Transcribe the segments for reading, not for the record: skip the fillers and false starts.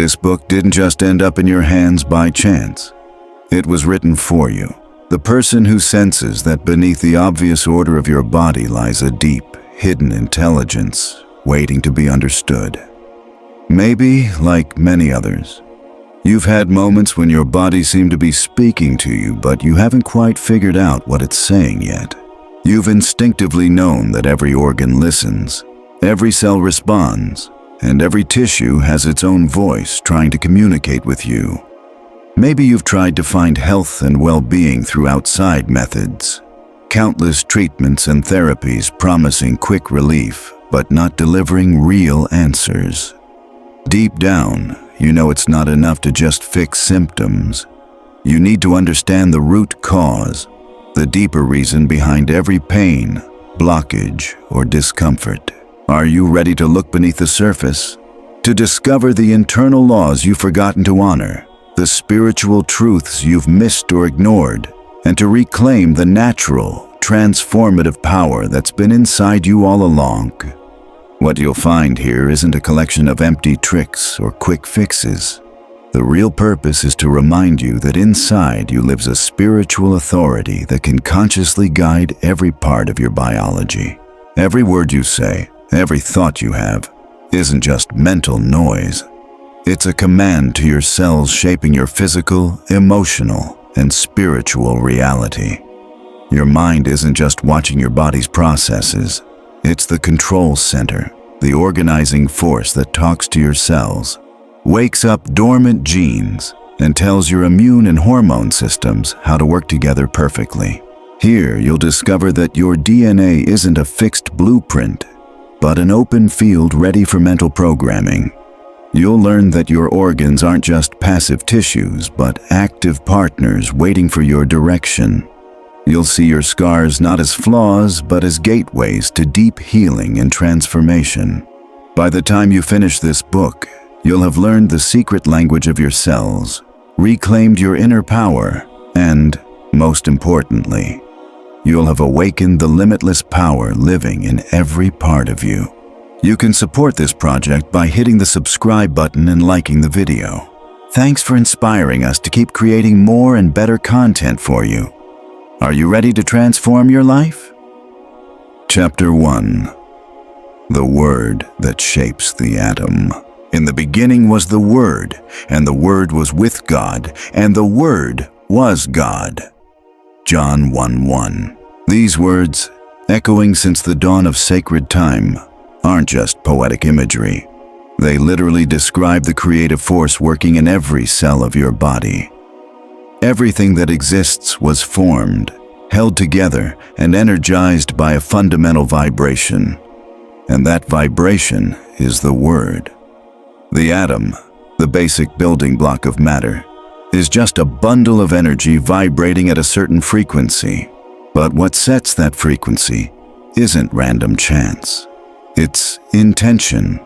This book didn't just end up in your hands by chance. It was written for you, the person who senses that beneath the obvious order of your body lies a deep, hidden intelligence waiting to be understood. Maybe, like many others, you've had moments when your body seemed to be speaking to you, but you haven't quite figured out what it's saying yet. You've instinctively known that every organ listens, every cell responds, and every tissue has its own voice trying to communicate with you. Maybe you've tried to find health and well-being through outside methods, countless treatments and therapies promising quick relief, but not delivering real answers. Deep down, you know it's not enough to just fix symptoms. You need to understand the root cause, the deeper reason behind every pain, blockage, or discomfort. Are you ready to look beneath the surface? To discover the internal laws you've forgotten to honor, the spiritual truths you've missed or ignored, and to reclaim the natural, transformative power that's been inside you all along. What you'll find here isn't a collection of empty tricks or quick fixes. The real purpose is to remind you that inside you lives a spiritual authority that can consciously guide every part of your biology. Every word you say, every thought you have, isn't just mental noise. It's a command to your cells shaping your physical, emotional, and spiritual reality. Your mind isn't just watching your body's processes. It's the control center, the organizing force that talks to your cells, wakes up dormant genes, and tells your immune and hormone systems how to work together perfectly. Here, you'll discover that your DNA isn't a fixed blueprint, but an open field ready for mental programming. You'll learn that your organs aren't just passive tissues, but active partners waiting for your direction. You'll see your scars not as flaws, but as gateways to deep healing and transformation. By the time you finish this book, you'll have learned the secret language of your cells, reclaimed your inner power, and, most importantly, you'll have awakened the limitless power living in every part of you. You can support this project by hitting the subscribe button and liking the video. Thanks for inspiring us to keep creating more and better content for you. Are you ready to transform your life? Chapter 1. The Word that Shapes the Atom. In the beginning was the Word, and the Word was with God, and the Word was God. John 1:1. These words, echoing since the dawn of sacred time, aren't just poetic imagery. They literally describe the creative force working in every cell of your body. Everything that exists was formed, held together, and energized by a fundamental vibration. And that vibration is the Word. The atom, the basic building block of matter, is just a bundle of energy vibrating at a certain frequency. But what sets that frequency isn't random chance. It's intention,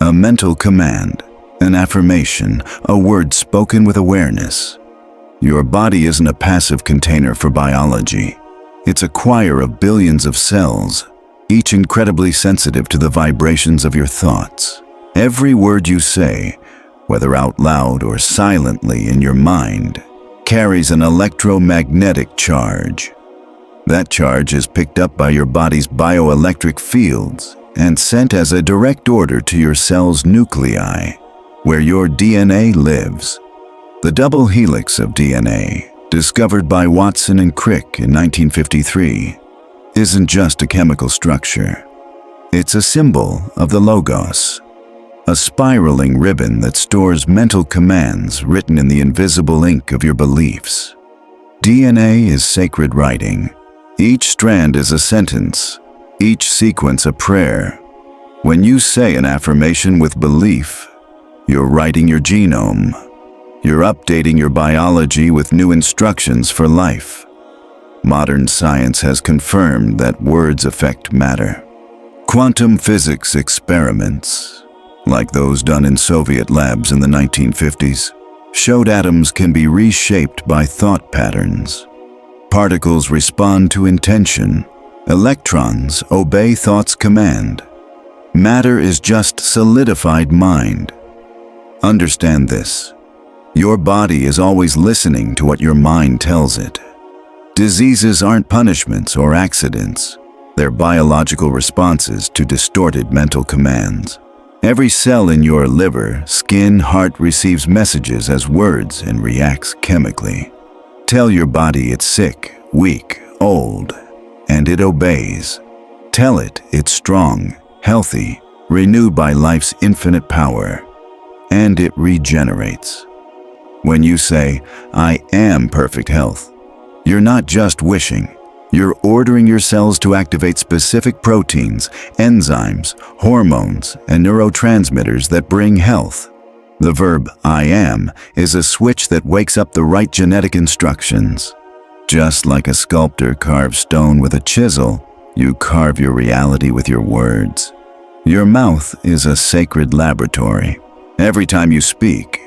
a mental command, an affirmation, a word spoken with awareness. Your body isn't a passive container for biology. It's a choir of billions of cells, each incredibly sensitive to the vibrations of your thoughts. Every word you say, whether out loud or silently in your mind, carries an electromagnetic charge. That charge is picked up by your body's bioelectric fields and sent as a direct order to your cell's nuclei, where your DNA lives. The double helix of DNA, discovered by Watson and Crick in 1953, isn't just a chemical structure. It's a symbol of the Logos, a spiraling ribbon that stores mental commands written in the invisible ink of your beliefs. DNA is sacred writing. Each strand is a sentence, each sequence a prayer. When you say an affirmation with belief, you're writing your genome. You're updating your biology with new instructions for life. Modern science has confirmed that words affect matter. Quantum physics experiments, like those done in Soviet labs in the 1950s, showed atoms can be reshaped by thought patterns. Particles respond to intention. Electrons obey thought's command. Matter is just solidified mind. Understand this. Your body is always listening to what your mind tells it. Diseases aren't punishments or accidents. They're biological responses to distorted mental commands. Every cell in your liver, skin, heart receives messages as words and reacts chemically. Tell your body it's sick, weak, old, and it obeys. Tell it it's strong, healthy, renewed by life's infinite power, and it regenerates. When you say, "I am perfect health," you're not just wishing. You're ordering your cells to activate specific proteins, enzymes, hormones, and neurotransmitters that bring health. The verb "I am" is a switch that wakes up the right genetic instructions. Just like a sculptor carves stone with a chisel, you carve your reality with your words. Your mouth is a sacred laboratory. Every time you speak,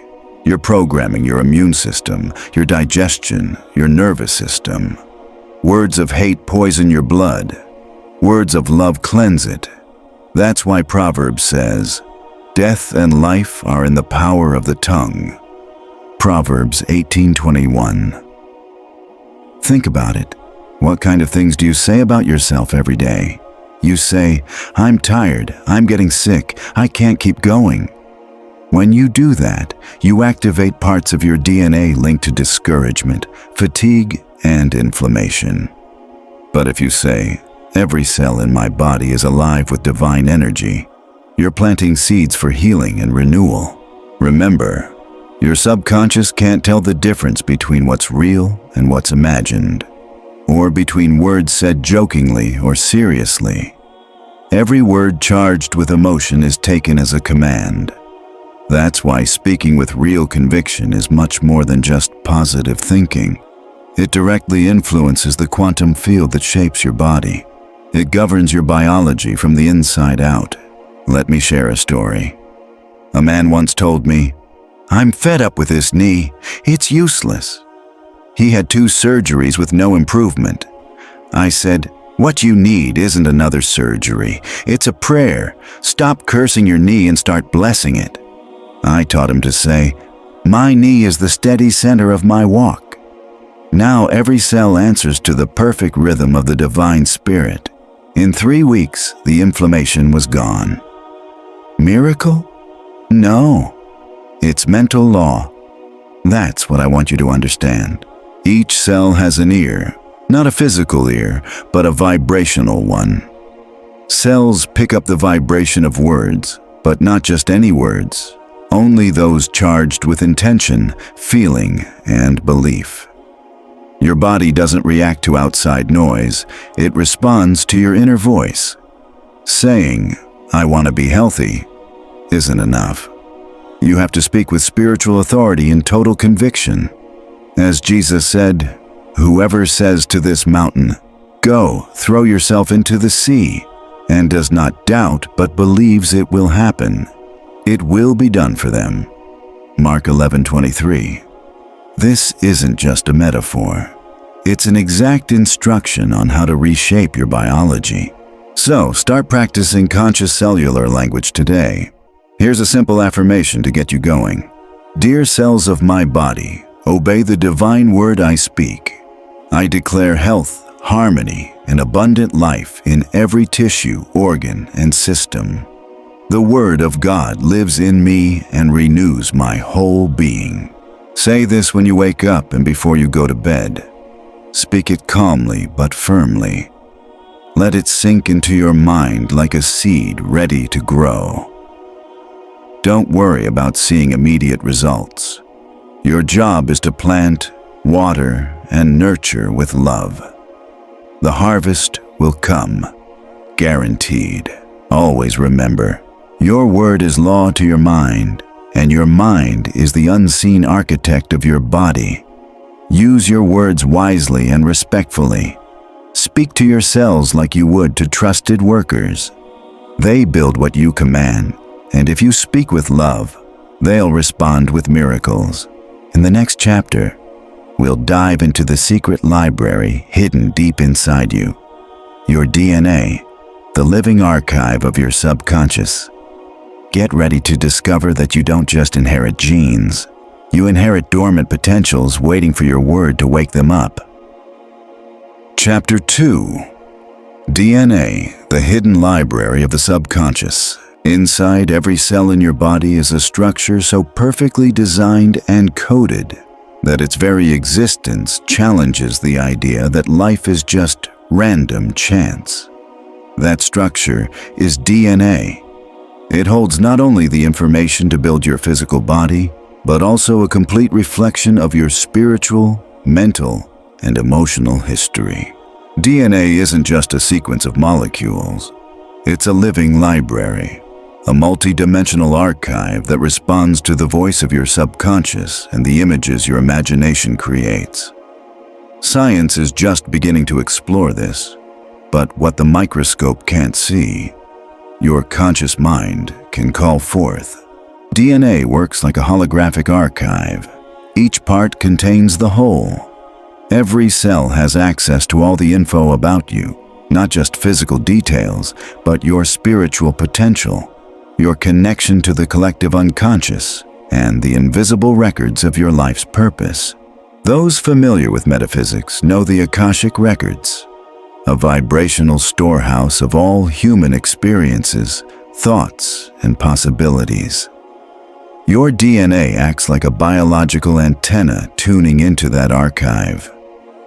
you're programming your immune system, your digestion, your nervous system. Words of hate poison your blood. Words of love cleanse it. That's why Proverbs says, "Death and life are in the power of the tongue." Proverbs 18:21. Think about it. What kind of things do you say about yourself every day? You say, "I'm tired, I'm getting sick, I can't keep going." When you do that, you activate parts of your DNA linked to discouragement, fatigue, and inflammation. But if you say, "Every cell in my body is alive with divine energy," you're planting seeds for healing and renewal. Remember, your subconscious can't tell the difference between what's real and what's imagined, or between words said jokingly or seriously. Every word charged with emotion is taken as a command. That's why speaking with real conviction is much more than just positive thinking. It directly influences the quantum field that shapes your body. It governs your biology from the inside out. Let me share a story. A man once told me, "I'm fed up with this knee. It's useless." He had 2 surgeries with no improvement. I said, "What you need isn't another surgery. It's a prayer. Stop cursing your knee and start blessing it." I taught him to say, "My knee is the steady center of my walk." Now every cell answers to the perfect rhythm of the divine spirit. In 3 weeks, the inflammation was gone. Miracle? No. It's mental law. That's what I want you to understand. Each cell has an ear, not a physical ear, but a vibrational one. Cells pick up the vibration of words, but not just any words. Only those charged with intention, feeling, and belief. Your body doesn't react to outside noise, it responds to your inner voice. Saying, "I want to be healthy," isn't enough. You have to speak with spiritual authority and total conviction. As Jesus said, "Whoever says to this mountain, 'Go, throw yourself into the sea,' and does not doubt but believes it will happen, it will be done for them." Mark 11:23. This isn't just a metaphor. It's an exact instruction on how to reshape your biology. So start practicing conscious cellular language today. Here's a simple affirmation to get you going. Dear cells of my body, obey the divine word I speak. I declare health, harmony, and abundant life in every tissue, organ, and system. The word of God lives in me and renews my whole being. Say this when you wake up and before you go to bed. Speak it calmly but firmly. Let it sink into your mind like a seed ready to grow. Don't worry about seeing immediate results. Your job is to plant, water, and nurture with love. The harvest will come, guaranteed. Always remember, your word is law to your mind, and your mind is the unseen architect of your body. Use your words wisely and respectfully. Speak to your cells like you would to trusted workers. They build what you command, and if you speak with love, they'll respond with miracles. In the next chapter, we'll dive into the secret library hidden deep inside you, your DNA, the living archive of your subconscious. Get ready to discover that you don't just inherit genes. You inherit dormant potentials waiting for your word to wake them up. Chapter 2. DNA, the hidden library of the subconscious. Inside every cell in your body is a structure so perfectly designed and coded that its very existence challenges the idea that life is just random chance. That structure is DNA. It holds not only the information to build your physical body, but also a complete reflection of your spiritual, mental, and emotional history. DNA isn't just a sequence of molecules. It's a living library, a multi-dimensional archive that responds to the voice of your subconscious and the images your imagination creates. Science is just beginning to explore this, but what the microscope can't see, your conscious mind can call forth. DNA works like a holographic archive. Each part contains the whole. Every cell has access to all the info about you, not just physical details, but your spiritual potential, your connection to the collective unconscious, and the invisible records of your life's purpose. Those familiar with metaphysics know the Akashic Records, a vibrational storehouse of all human experiences, thoughts, and possibilities. Your DNA acts like a biological antenna tuning into that archive.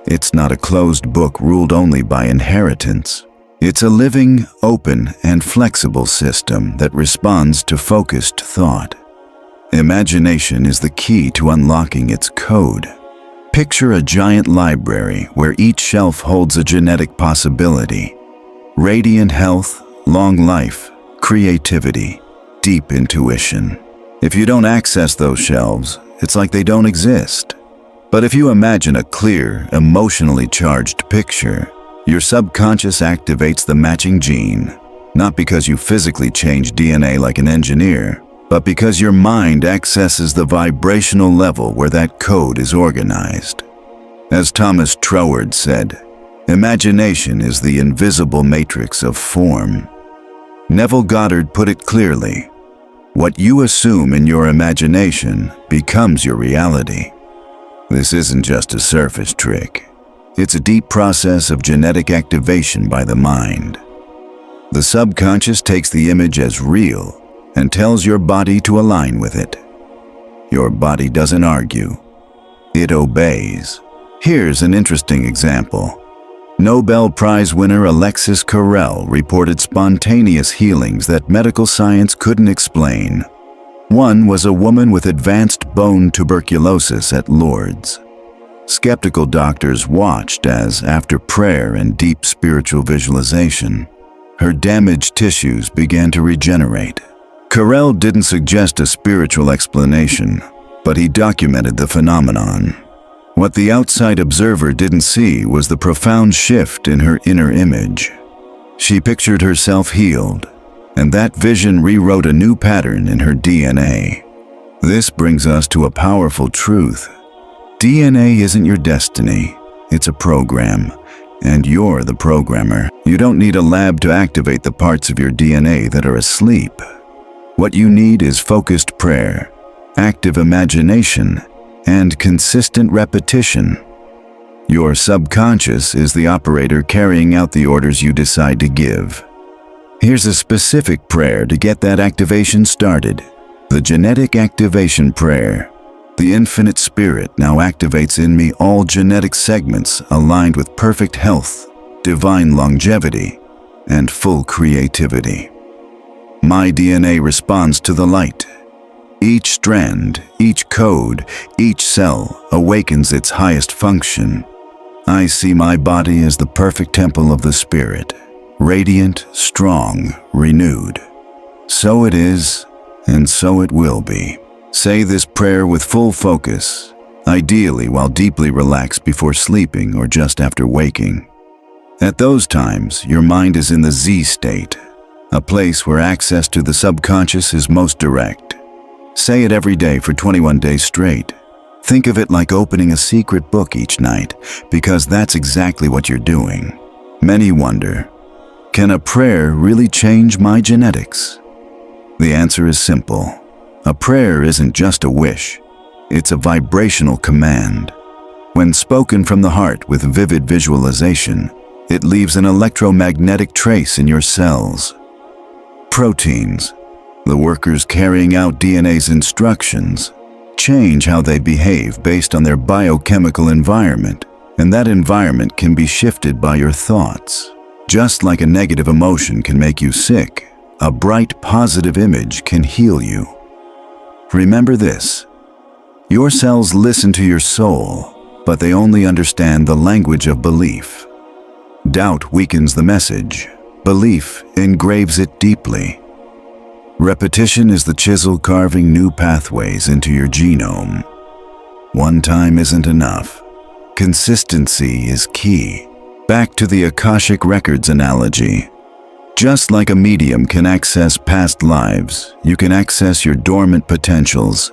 It's not a closed book ruled only by inheritance. It's a living, open, and flexible system that responds to focused thought. Imagination is the key to unlocking its code. Picture a giant library where each shelf holds a genetic possibility. Radiant health, long life, creativity, deep intuition. If you don't access those shelves, it's like they don't exist. But if you imagine a clear, emotionally charged picture, your subconscious activates the matching gene, not because you physically change DNA like an engineer, but because your mind accesses the vibrational level where that code is organized. As Thomas Troward said, imagination is the invisible matrix of form. Neville Goddard put it clearly, what you assume in your imagination becomes your reality. This isn't just a surface trick. It's a deep process of genetic activation by the mind. The subconscious takes the image as real and tells your body to align with it. Your body doesn't argue. It obeys. Here's an interesting example. Nobel Prize winner Alexis Carrel reported spontaneous healings that medical science couldn't explain. One was a woman with advanced bone tuberculosis at Lourdes. Skeptical doctors watched as, after prayer and deep spiritual visualization, her damaged tissues began to regenerate. Carrel didn't suggest a spiritual explanation, but he documented the phenomenon. What the outside observer didn't see was the profound shift in her inner image. She pictured herself healed, and that vision rewrote a new pattern in her DNA. This brings us to a powerful truth. DNA isn't your destiny, it's a program, and you're the programmer. You don't need a lab to activate the parts of your DNA that are asleep. What you need is focused prayer, active imagination, and consistent repetition. Your subconscious is the operator carrying out the orders you decide to give. Here's a specific prayer to get that activation started. The genetic activation prayer. The infinite spirit now activates in me all genetic segments aligned with perfect health, divine longevity, and full creativity. My DNA responds to the light. Each strand, each code, each cell awakens its highest function. I see my body as the perfect temple of the spirit. Radiant, strong, renewed. So it is, and so it will be. Say this prayer with full focus, ideally while deeply relaxed before sleeping or just after waking. At those times, your mind is in the Z state, a place where access to the subconscious is most direct. Say it every day for 21 days straight. Think of it like opening a secret book each night, because that's exactly what you're doing. Many wonder, can a prayer really change my genetics? The answer is simple. A prayer isn't just a wish. It's a vibrational command. When spoken from the heart with vivid visualization, it leaves an electromagnetic trace in your cells. Proteins, the workers carrying out DNA's instructions, change how they behave based on their biochemical environment, and that environment can be shifted by your thoughts. Just like a negative emotion can make you sick, a bright positive image can heal you. Remember this: your cells listen to your soul, but they only understand the language of belief. Doubt weakens the message. Belief engraves it deeply. Repetition is the chisel carving new pathways into your genome. One time isn't enough. Consistency is key. Back to the Akashic Records analogy. Just like a medium can access past lives, you can access your dormant potentials.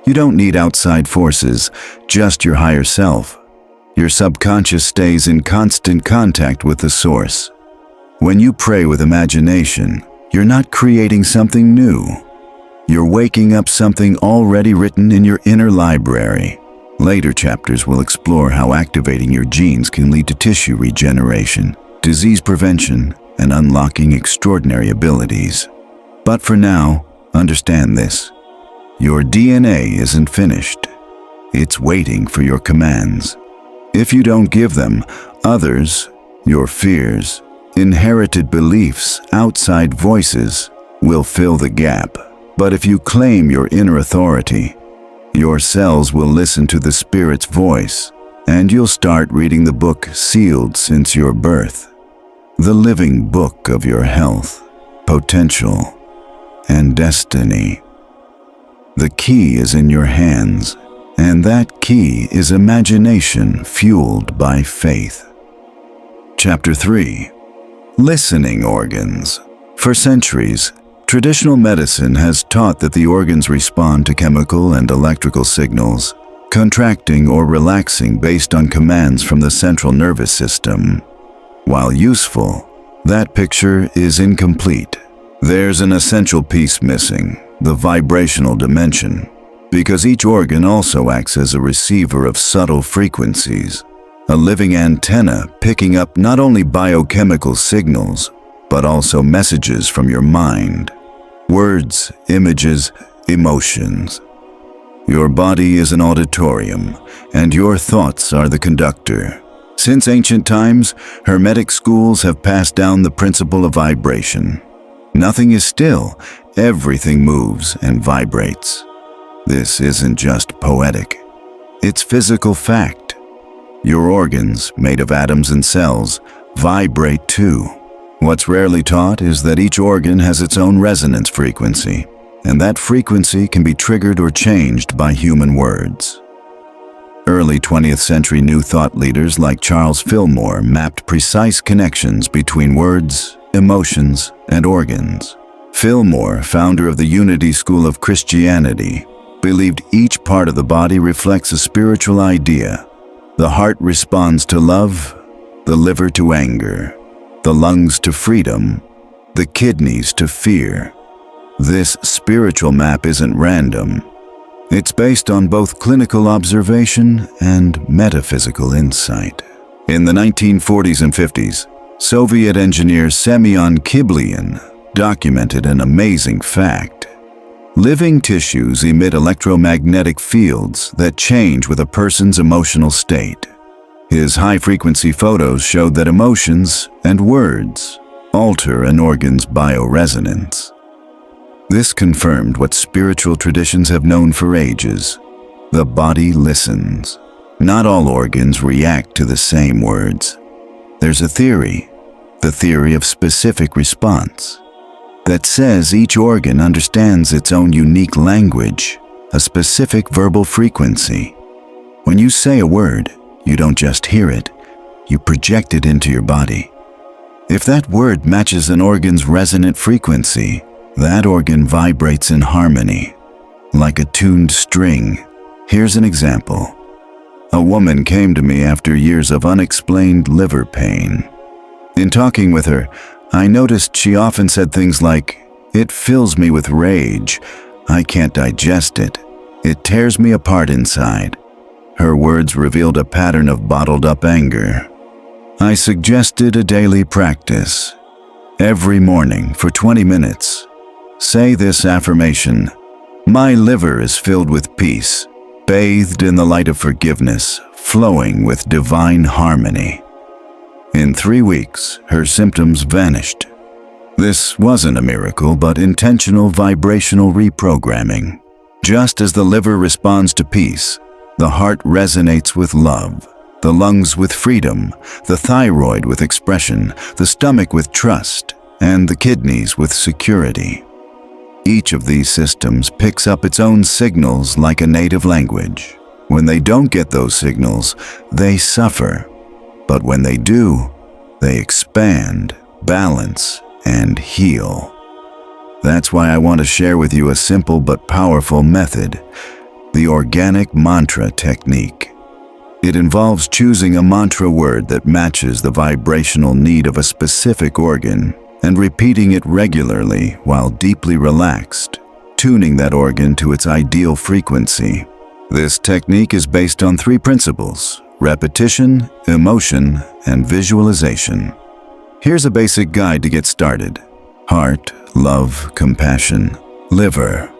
You don't need outside forces, just your higher self. Your subconscious stays in constant contact with the source. When you pray with imagination, you're not creating something new. You're waking up something already written in your inner library. Later chapters will explore how activating your genes can lead to tissue regeneration, disease prevention, and unlocking extraordinary abilities. But for now, understand this: your DNA isn't finished. It's waiting for your commands. If you don't give them, others, your fears, inherited beliefs, outside voices, will fill the gap. But if you claim your inner authority, your cells will listen to the Spirit's voice, and you'll start reading the book sealed since your birth. The living book of your health, potential, and destiny. The key is in your hands, and that key is imagination fueled by faith. Chapter 3. Listening organs. For centuries, traditional medicine has taught that the organs respond to chemical and electrical signals, contracting or relaxing based on commands from the central nervous system. While useful, that picture is incomplete. There's an essential piece missing: the vibrational dimension, because each organ also acts as a receiver of subtle frequencies, a living antenna picking up not only biochemical signals, but also messages from your mind. Words, images, emotions. Your body is an auditorium, and your thoughts are the conductor. Since ancient times, Hermetic schools have passed down the principle of vibration. Nothing is still, everything moves and vibrates. This isn't just poetic. It's physical fact. Your organs, made of atoms and cells, vibrate too. What's rarely taught is that each organ has its own resonance frequency, and that frequency can be triggered or changed by human words. Early 20th century New Thought leaders like Charles Fillmore mapped precise connections between words, emotions, and organs. Fillmore, founder of the Unity School of Christianity, believed each part of the body reflects a spiritual idea. The heart responds to love, the liver to anger, the lungs to freedom, the kidneys to fear. This spiritual map isn't random. It's based on both clinical observation and metaphysical insight. In the 1940s and 50s, Soviet engineer Semyon Kiblein documented an amazing fact. Living tissues emit electromagnetic fields that change with a person's emotional state. His high-frequency photos showed that emotions and words alter an organ's bioresonance. This confirmed what spiritual traditions have known for ages. The body listens. Not all organs react to the same words. There's a theory, the theory of specific response, that says each organ understands its own unique language, a specific verbal frequency. When you say a word, you don't just hear it, you project it into your body. If that word matches an organ's resonant frequency, that organ vibrates in harmony, like a tuned string. Here's an example. A woman came to me after years of unexplained liver pain. In talking with her, I noticed she often said things like, It fills me with rage. I can't digest it. It tears me apart inside. Her words revealed a pattern of bottled-up anger. I suggested a daily practice. Every morning for 20 minutes, say this affirmation: "My liver is filled with peace, bathed in the light of forgiveness, flowing with divine harmony." In 3 weeks, her symptoms vanished. This wasn't a miracle, but intentional vibrational reprogramming. Just as the liver responds to peace, the heart resonates with love, the lungs with freedom, the thyroid with expression, the stomach with trust, and the kidneys with security. Each of these systems picks up its own signals like a native language. When they don't get those signals, they suffer. But when they do, they expand, balance, and heal. That's why I want to share with you a simple but powerful method, the organic mantra technique. It involves choosing a mantra word that matches the vibrational need of a specific organ and repeating it regularly while deeply relaxed, tuning that organ to its ideal frequency. This technique is based on 3 principles: repetition, emotion, and visualization. Here's a basic guide to get started. Heart, love, compassion. Liver,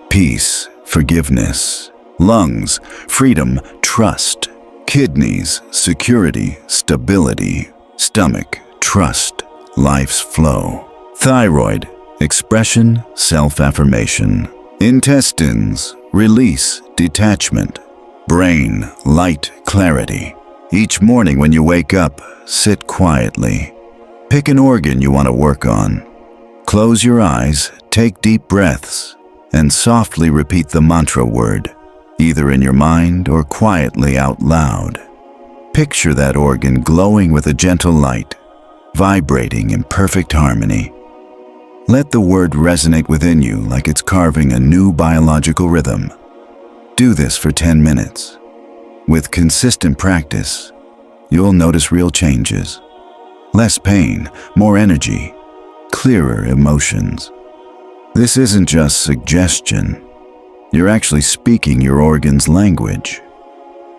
peace, forgiveness. Lungs, freedom, trust. Kidneys, security, stability. Stomach, trust, life's flow. Thyroid, expression, self-affirmation. Intestines, release, detachment. Brain, light, clarity. Each morning when you wake up, sit quietly. Pick an organ you want to work on. Close your eyes, take deep breaths, and softly repeat the mantra word, either in your mind or quietly out loud. Picture that organ glowing with a gentle light, vibrating in perfect harmony. Let the word resonate within you like it's carving a new biological rhythm. Do this for 10 minutes. With consistent practice, you'll notice real changes. Less pain, more energy, clearer emotions. This isn't just suggestion. You're actually speaking your organ's language.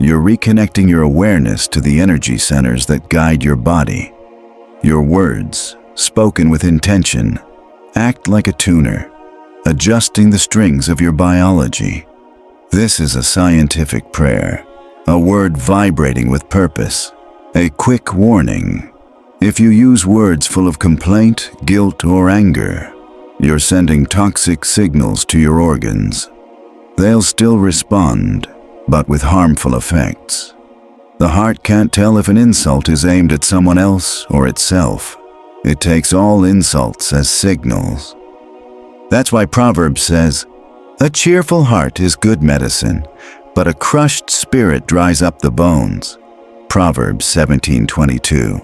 You're reconnecting your awareness to the energy centers that guide your body. Your words, spoken with intention, act like a tuner, adjusting the strings of your biology. This is a scientific prayer, a word vibrating with purpose, a quick warning. If you use words full of complaint, guilt, or anger, you're sending toxic signals to your organs. They'll still respond, but with harmful effects. The heart can't tell if an insult is aimed at someone else or itself. It takes all insults as signals. That's why Proverbs says, "A cheerful heart is good medicine, but a crushed spirit dries up the bones." Proverbs 17:22.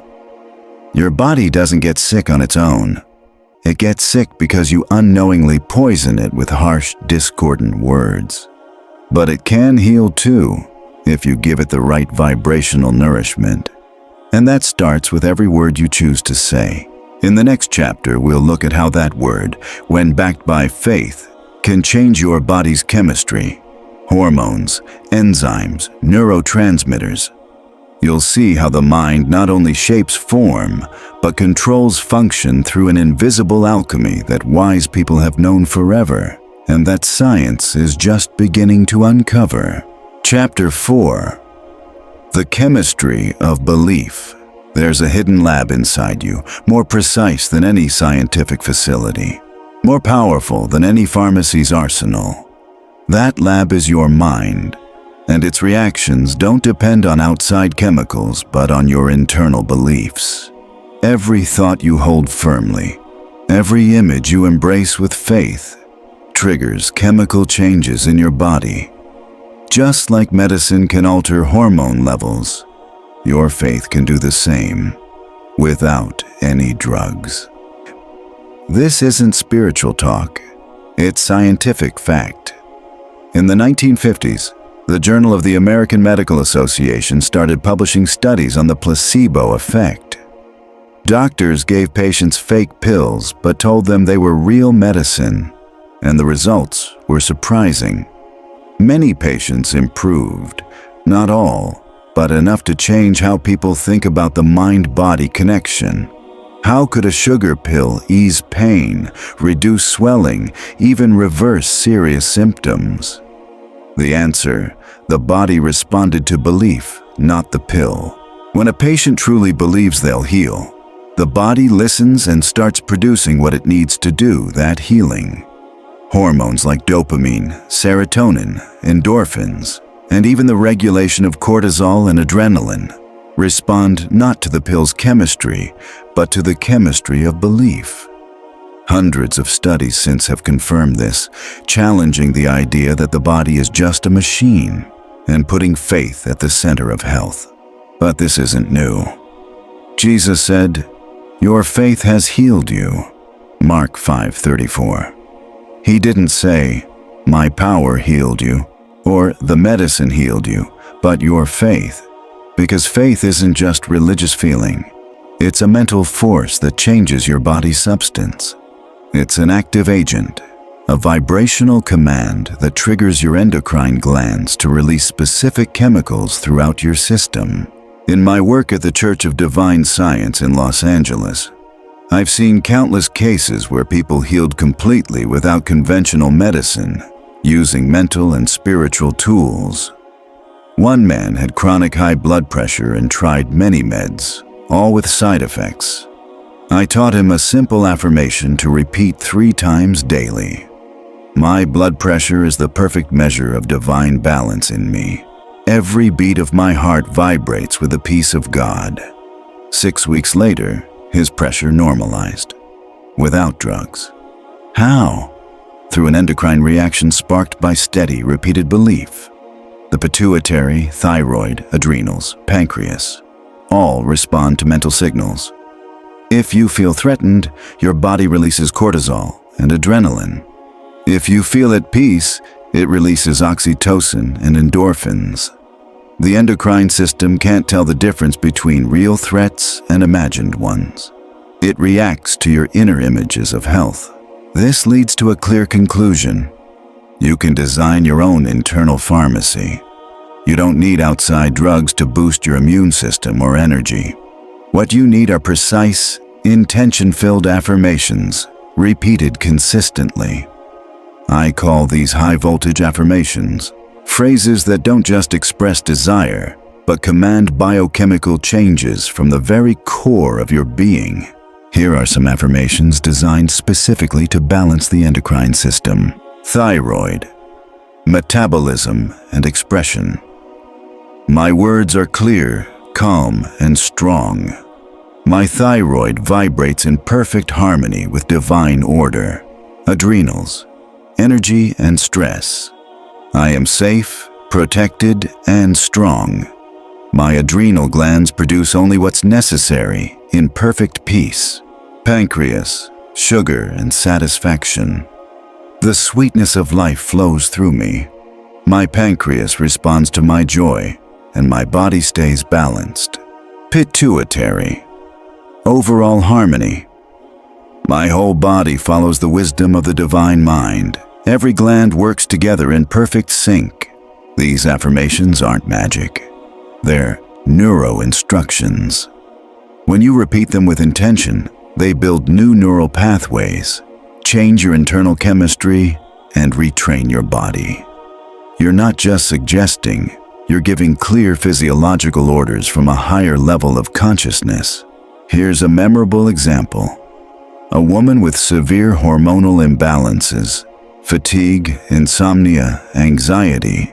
Your body doesn't get sick on its own. It gets sick because you unknowingly poison it with harsh, discordant words. But it can heal too, if you give it the right vibrational nourishment. And that starts with every word you choose to say. In the next chapter, we'll look at how that word, when backed by faith, can change your body's chemistry, hormones, enzymes, neurotransmitters. You'll see how the mind not only shapes form, but controls function through an invisible alchemy that wise people have known forever, and that science is just beginning to uncover. Chapter 4. The Chemistry of Belief. There's a hidden lab inside you, more precise than any scientific facility, more powerful than any pharmacy's arsenal. That lab is your mind, and its reactions don't depend on outside chemicals, but on your internal beliefs. Every thought you hold firmly, every image you embrace with faith, triggers chemical changes in your body. Just like medicine can alter hormone levels, your faith can do the same, without any drugs. This isn't spiritual talk, it's scientific fact. In the 1950s, the Journal of the American Medical Association started publishing studies on the placebo effect. Doctors gave patients fake pills but told them they were real medicine, and the results were surprising. Many patients improved, not all, but enough to change how people think about the mind-body connection. How could a sugar pill ease pain, reduce swelling, even reverse serious symptoms? The answer: the body responded to belief, not the pill. When a patient truly believes they'll heal, the body listens and starts producing what it needs to do that healing. Hormones like dopamine, serotonin, endorphins, and even the regulation of cortisol and adrenaline respond not to the pill's chemistry, but to the chemistry of belief. Hundreds of studies since have confirmed this, challenging the idea that the body is just a machine and putting faith at the center of health. But this isn't new. Jesus said, "Your faith has healed you." Mark 5:34. He didn't say, "My power healed you," or "the medicine healed you," but your faith. Because faith isn't just religious feeling. It's a mental force that changes your body's substance. It's an active agent, a vibrational command that triggers your endocrine glands to release specific chemicals throughout your system. In my work at the Church of Divine Science in Los Angeles, I've seen countless cases where people healed completely without conventional medicine, using mental and spiritual tools. One man had chronic high blood pressure and tried many meds, all with side effects. I taught him a simple affirmation to repeat 3 times daily. "My blood pressure is the perfect measure of divine balance in me. Every beat of my heart vibrates with the peace of God." 6 weeks later, his pressure normalized, without drugs. How? Through an endocrine reaction sparked by steady, repeated belief. The pituitary, thyroid, adrenals, pancreas, all respond to mental signals. If you feel threatened, your body releases cortisol and adrenaline. If you feel at peace, it releases oxytocin and endorphins. The endocrine system can't tell the difference between real threats and imagined ones. It reacts to your inner images of health. This leads to a clear conclusion. You can design your own internal pharmacy. You don't need outside drugs to boost your immune system or energy. What you need are precise, intention-filled affirmations, repeated consistently. I call these high-voltage affirmations, phrases that don't just express desire, but command biochemical changes from the very core of your being. Here are some affirmations designed specifically to balance the endocrine system. Thyroid, metabolism and expression. My words are clear, calm, and strong. My thyroid vibrates in perfect harmony with divine order. Adrenals, energy and stress. I am safe, protected, and strong. My adrenal glands produce only what's necessary in perfect peace. Pancreas, sugar and satisfaction. The sweetness of life flows through me. My pancreas responds to my joy, and my body stays balanced. Pituitary, overall harmony. My whole body follows the wisdom of the divine mind. Every gland works together in perfect sync. These affirmations aren't magic. They're neuro-instructions. When you repeat them with intention, they build new neural pathways, change your internal chemistry, and retrain your body. You're not just suggesting, you're giving clear physiological orders from a higher level of consciousness. Here's a memorable example. A woman with severe hormonal imbalances, fatigue, insomnia, anxiety,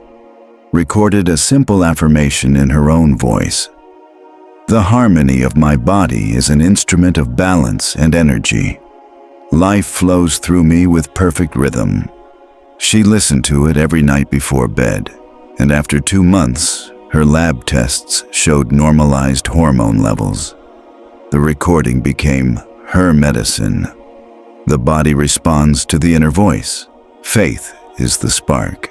recorded a simple affirmation in her own voice. The harmony of my body is an instrument of balance and energy. Life flows through me with perfect rhythm. She listened to it every night before bed, and after 2 months, her lab tests showed normalized hormone levels. The recording became her medicine. The body responds to the inner voice. Faith is the spark,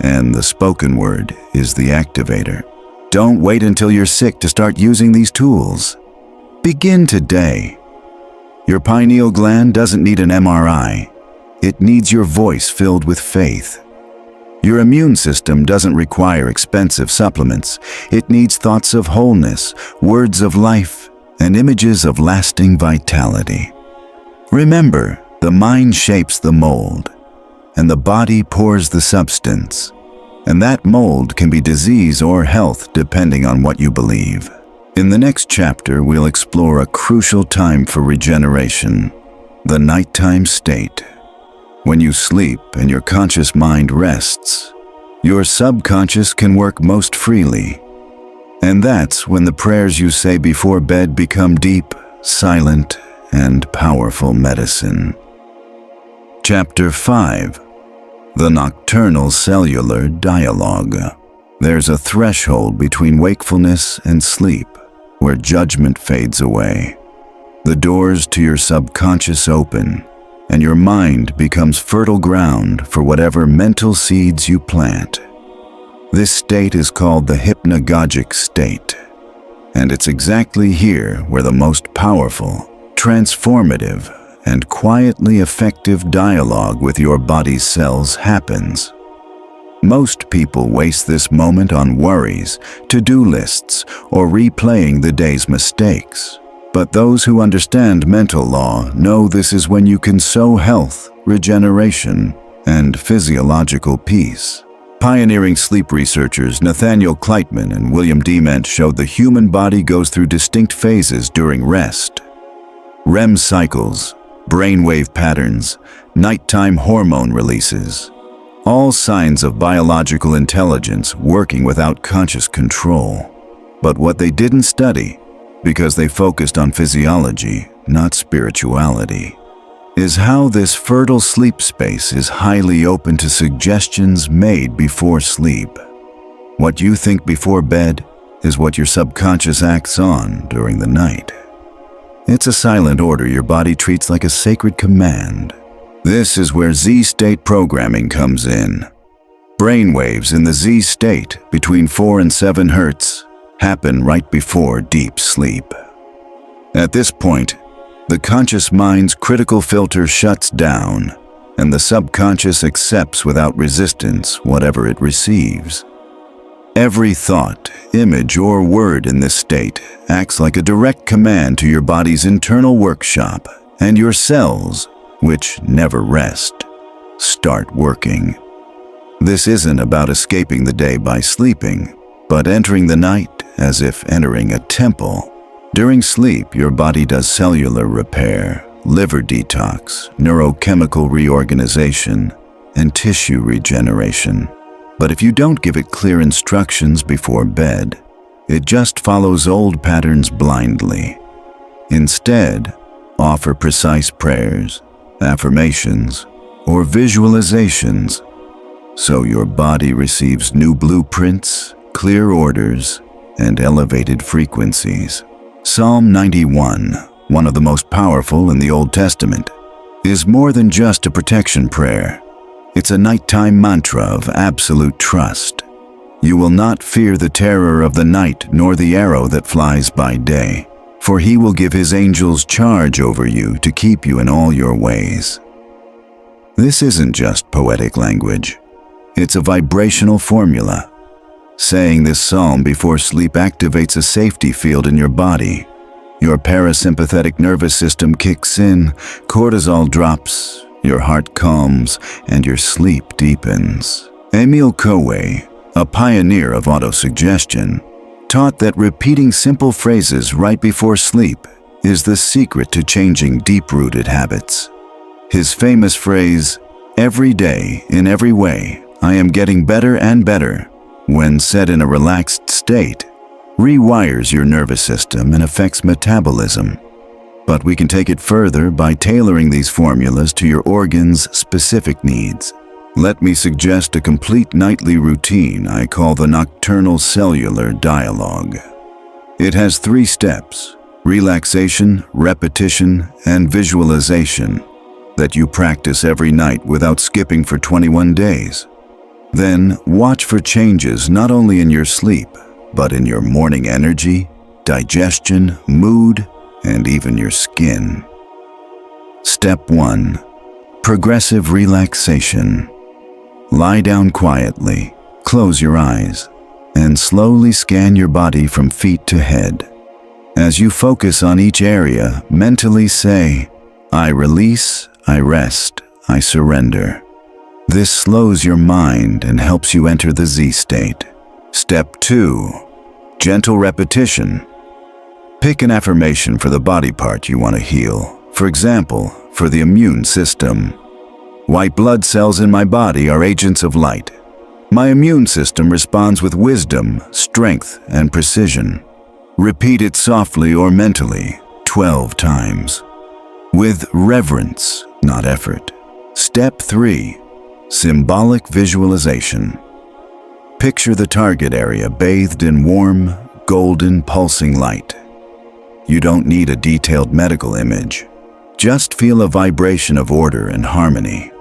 and the spoken word is the activator. Don't wait until you're sick to start using these tools. Begin today. Your pineal gland doesn't need an MRI. It needs your voice filled with faith. Your immune system doesn't require expensive supplements. It needs thoughts of wholeness, words of life, and images of lasting vitality. Remember, the mind shapes the mold, and the body pours the substance. And that mold can be disease or health depending on what you believe. In the next chapter, we'll explore a crucial time for regeneration, the nighttime state. When you sleep and your conscious mind rests, your subconscious can work most freely. And that's when the prayers you say before bed become deep, silent, and powerful medicine. Chapter 5. The Nocturnal Cellular Dialogue. There's a threshold between wakefulness and sleep where judgment fades away. The doors to your subconscious open, and your mind becomes fertile ground for whatever mental seeds you plant. This state is called the hypnagogic state, and it's exactly here where the most powerful, transformative, and quietly effective dialogue with your body's cells happens. Most people waste this moment on worries, to-do lists, or replaying the day's mistakes. But those who understand mental law know this is when you can sow health, regeneration, and physiological peace. Pioneering sleep researchers Nathaniel Kleitman and William Dement showed the human body goes through distinct phases during rest. REM cycles, brainwave patterns, nighttime hormone releases. All signs of biological intelligence working without conscious control. But what they didn't study, because they focused on physiology, not spirituality, is how this fertile sleep space is highly open to suggestions made before sleep. What you think before bed is what your subconscious acts on during the night. It's a silent order your body treats like a sacred command. This is where Z-state programming comes in. Brainwaves in the Z-state between 4 and 7 Hz happen right before deep sleep. At this point, the conscious mind's critical filter shuts down, and the subconscious accepts without resistance whatever it receives. Every thought, image, or word in this state acts like a direct command to your body's internal workshop, and your cells, which never rest, start working. This isn't about escaping the day by sleeping, but entering the night as if entering a temple. During sleep, your body does cellular repair, liver detox, neurochemical reorganization, and tissue regeneration. But if you don't give it clear instructions before bed, it just follows old patterns blindly. Instead, offer precise prayers, affirmations, or visualizations, so your body receives new blueprints, clear orders, and elevated frequencies. Psalm 91, one of the most powerful in the Old Testament, is more than just a protection prayer. It's a nighttime mantra of absolute trust. You will not fear the terror of the night nor the arrow that flies by day, for he will give his angels charge over you to keep you in all your ways. This isn't just poetic language. It's a vibrational formula. Saying this psalm before sleep activates a safety field in your body. Your parasympathetic nervous system kicks in, cortisol drops, your heart calms, and your sleep deepens. Emil Coué, a pioneer of autosuggestion, taught that repeating simple phrases right before sleep is the secret to changing deep-rooted habits. His famous phrase, "Every day, in every way, I am getting better and better," when said in a relaxed state, rewires your nervous system and affects metabolism. But we can take it further by tailoring these formulas to your organs' specific needs. Let me suggest a complete nightly routine I call the Nocturnal Cellular Dialogue. It has 3 steps: relaxation, repetition, and visualization, that you practice every night without skipping for 21 days. Then watch for changes not only in your sleep, but in your morning energy, digestion, mood, and even your skin. Step 1. Progressive relaxation. Lie down quietly, close your eyes, and slowly scan your body from feet to head. As you focus on each area, mentally say, I release, I rest, I surrender. This slows your mind and helps you enter the Z state. Step 2. Gentle repetition. Pick an affirmation for the body part you want to heal. For example, for the immune system. White blood cells in my body are agents of light. My immune system responds with wisdom, strength, and precision. Repeat it softly or mentally, 12 times. With reverence, not effort. Step 3. Symbolic visualization. Picture the target area bathed in warm, golden, pulsing light. You don't need a detailed medical image. Just feel a vibration of order and harmony.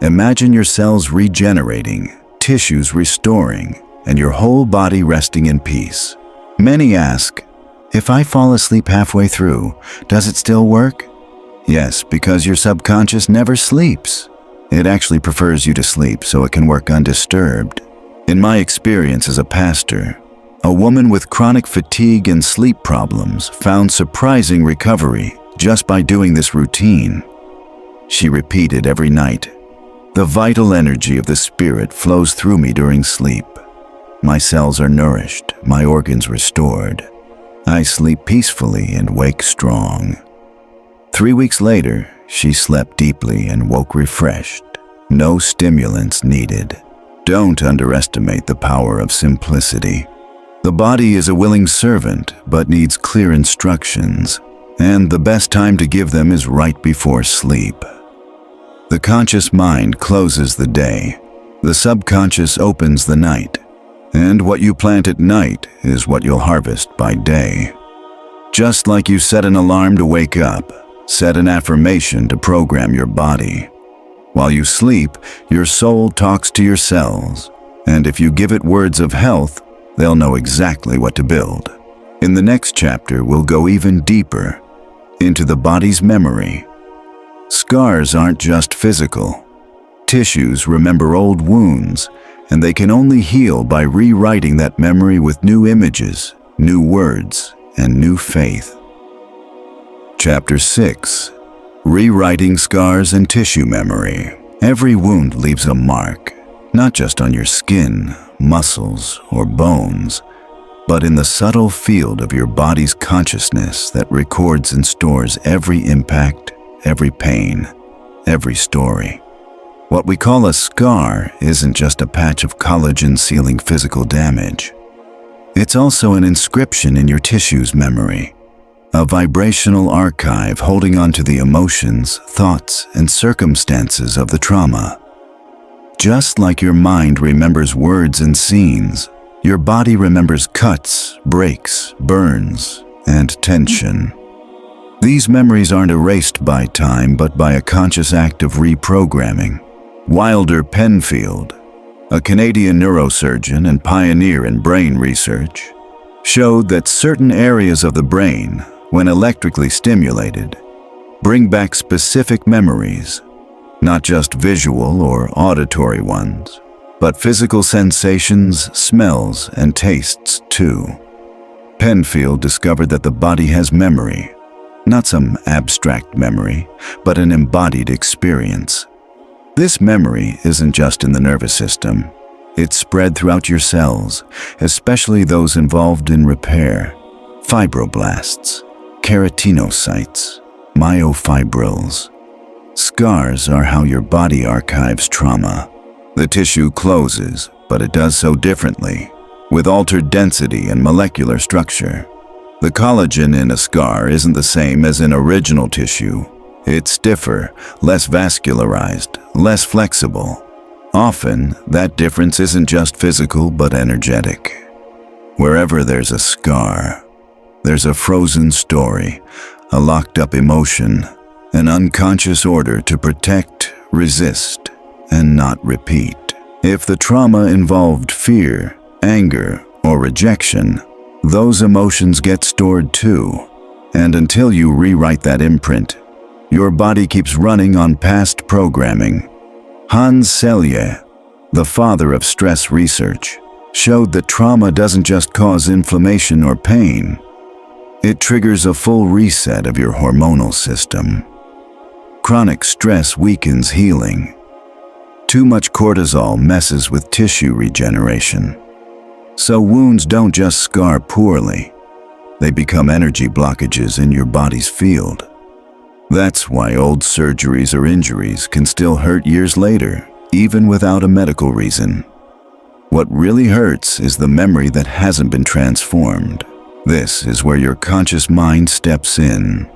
Imagine your cells regenerating, tissues restoring, and your whole body resting in peace. Many ask, if I fall asleep halfway through, does it still work? Yes, because your subconscious never sleeps. It actually prefers you to sleep so it can work undisturbed. In my experience as a pastor, a woman with chronic fatigue and sleep problems found surprising recovery just by doing this routine. She repeated every night, the vital energy of the spirit flows through me during sleep. My cells are nourished, my organs restored. I sleep peacefully and wake strong. 3 weeks later, she slept deeply and woke refreshed. No stimulants needed. Don't underestimate the power of simplicity. The body is a willing servant, but needs clear instructions, and the best time to give them is right before sleep. The conscious mind closes the day. The subconscious opens the night. And what you plant at night is what you'll harvest by day. Just like you set an alarm to wake up, set an affirmation to program your body. While you sleep, your soul talks to your cells, and if you give it words of health, they'll know exactly what to build. In the next chapter, we'll go even deeper into the body's memory. Scars aren't just physical. Tissues remember old wounds, and they can only heal by rewriting that memory with new images, new words, and new faith. Chapter 6. Rewriting Scars and Tissue Memory. Every wound leaves a mark, not just on your skin, muscles, or bones, but in the subtle field of your body's consciousness that records and stores every impact, every pain, every story. What we call a scar isn't just a patch of collagen sealing physical damage. It's also an inscription in your tissue's memory, a vibrational archive holding on to the emotions, thoughts, and circumstances of the trauma. Just like your mind remembers words and scenes, your body remembers cuts, breaks, burns, and tension. These memories aren't erased by time, but by a conscious act of reprogramming. Wilder Penfield, a Canadian neurosurgeon and pioneer in brain research, showed that certain areas of the brain, when electrically stimulated, bring back specific memories, not just visual or auditory ones, but physical sensations, smells, and tastes too. Penfield discovered that the body has memory, not some abstract memory, but an embodied experience. This memory isn't just in the nervous system. It's spread throughout your cells, especially those involved in repair. Fibroblasts, keratinocytes, myofibrils. Scars are how your body archives trauma. The tissue closes, but it does so differently, with altered density and molecular structure. The collagen in a scar isn't the same as in original tissue. It's stiffer, less vascularized, less flexible. Often, that difference isn't just physical but energetic. Wherever there's a scar, there's a frozen story, a locked-up emotion, an unconscious order to protect, resist, and not repeat. If the trauma involved fear, anger, or rejection, those emotions get stored too. And until you rewrite that imprint, your body keeps running on past programming. Hans Selye, the father of stress research, showed that trauma doesn't just cause inflammation or pain. It triggers a full reset of your hormonal system. Chronic stress weakens healing. Too much cortisol messes with tissue regeneration. So wounds don't just scar poorly. They become energy blockages in your body's field. That's why old surgeries or injuries can still hurt years later, even without a medical reason. What really hurts is the memory that hasn't been transformed. This is where your conscious mind steps in.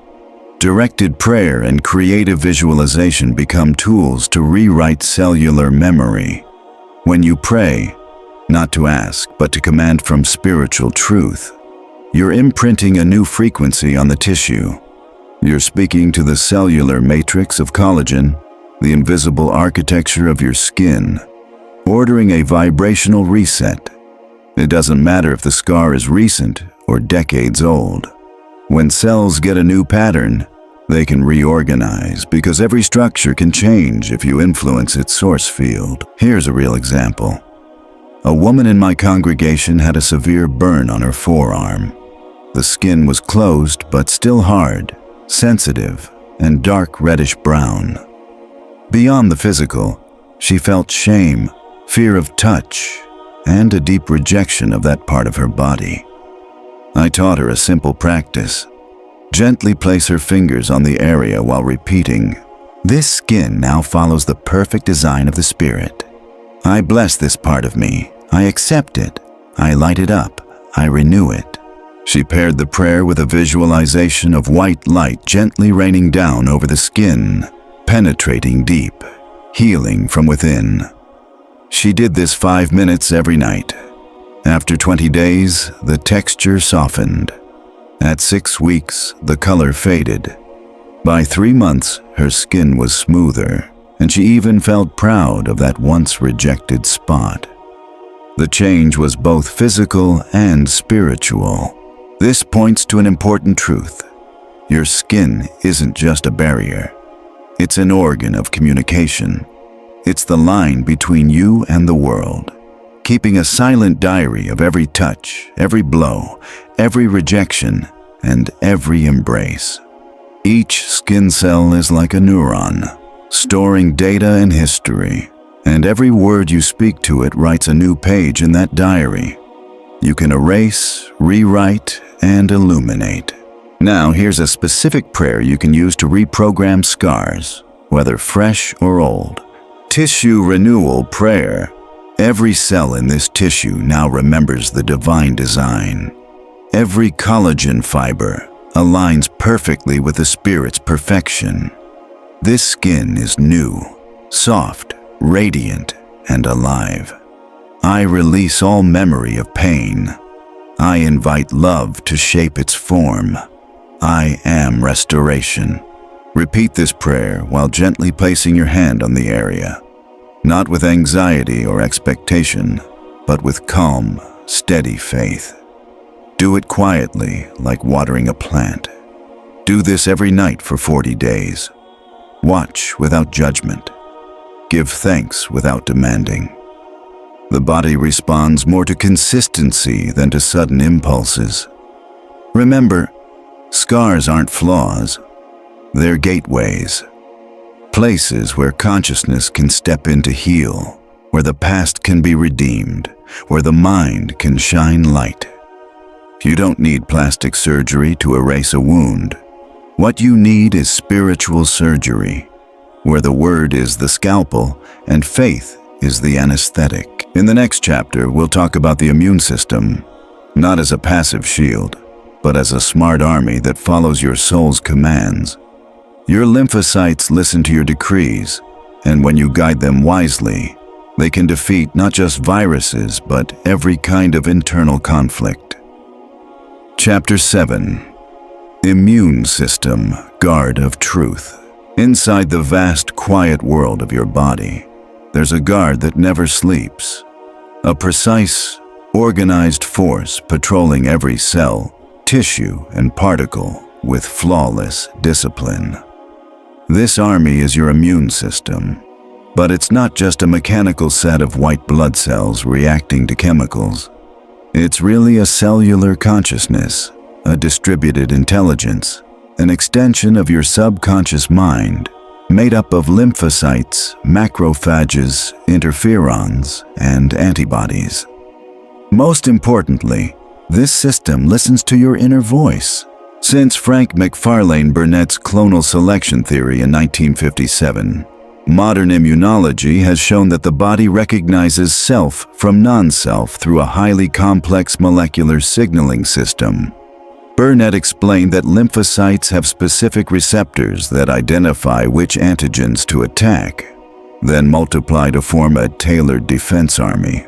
Directed prayer and creative visualization become tools to rewrite cellular memory. When you pray, not to ask, but to command from spiritual truth, you're imprinting a new frequency on the tissue. You're speaking to the cellular matrix of collagen, the invisible architecture of your skin, ordering a vibrational reset. It doesn't matter if the scar is recent or decades old. When cells get a new pattern, they can reorganize because every structure can change if you influence its source field. Here's a real example. A woman in my congregation had a severe burn on her forearm. The skin was closed but still hard, sensitive, and dark reddish brown. Beyond the physical, she felt shame, fear of touch, and a deep rejection of that part of her body. I taught her a simple practice. Gently place her fingers on the area while repeating, "This skin now follows the perfect design of the spirit. I bless this part of me. I accept it. I light it up. I renew it." She paired the prayer with a visualization of white light gently raining down over the skin, penetrating deep, healing from within. She did this 5 minutes every night. After 20 days, the texture softened. At 6 weeks, the color faded. By 3 months, her skin was smoother, and she even felt proud of that once rejected spot. The change was both physical and spiritual. This points to an important truth. Your skin isn't just a barrier. It's an organ of communication. It's the line between you and the world, keeping a silent diary of every touch, every blow, every rejection, and every embrace. Each skin cell is like a neuron, storing data and history, and every word you speak to it writes a new page in that diary. You can erase, rewrite, and illuminate. Now here's a specific prayer you can use to reprogram scars, whether fresh or old. Tissue renewal prayer. Every cell in this tissue now remembers the divine design. Every collagen fiber aligns perfectly with the spirit's perfection. This skin is new, soft, radiant, and alive. I release all memory of pain. I invite love to shape its form. I am restoration. Repeat this prayer while gently placing your hand on the area, not with anxiety or expectation, but with calm, steady faith. Do it quietly, like watering a plant. Do this every night for 40 days. Watch without judgment. Give thanks without demanding. The body responds more to consistency than to sudden impulses. Remember, scars aren't flaws. They're gateways. Places where consciousness can step in to heal, where the past can be redeemed, where the mind can shine light. You don't need plastic surgery to erase a wound. What you need is spiritual surgery, where the word is the scalpel and faith is the anesthetic. In the next chapter, we'll talk about the immune system, not as a passive shield, but as a smart army that follows your soul's commands. Your lymphocytes listen to your decrees, and when you guide them wisely, they can defeat not just viruses, but every kind of internal conflict. Chapter 7. Immune System, Guard of Truth. Inside the vast, quiet world of your body, there's a guard that never sleeps. A precise, organized force patrolling every cell, tissue, and particle, with flawless discipline. This army is your immune system, but it's not just a mechanical set of white blood cells reacting to chemicals. It's really a cellular consciousness, a distributed intelligence, an extension of your subconscious mind, made up of lymphocytes, macrophages, interferons, and antibodies. Most importantly, this system listens to your inner voice. Since Frank McFarlane Burnett's clonal selection theory in 1957, modern immunology has shown that the body recognizes self from non-self through a highly complex molecular signaling system. Burnett explained that lymphocytes have specific receptors that identify which antigens to attack, then multiply to form a tailored defense army.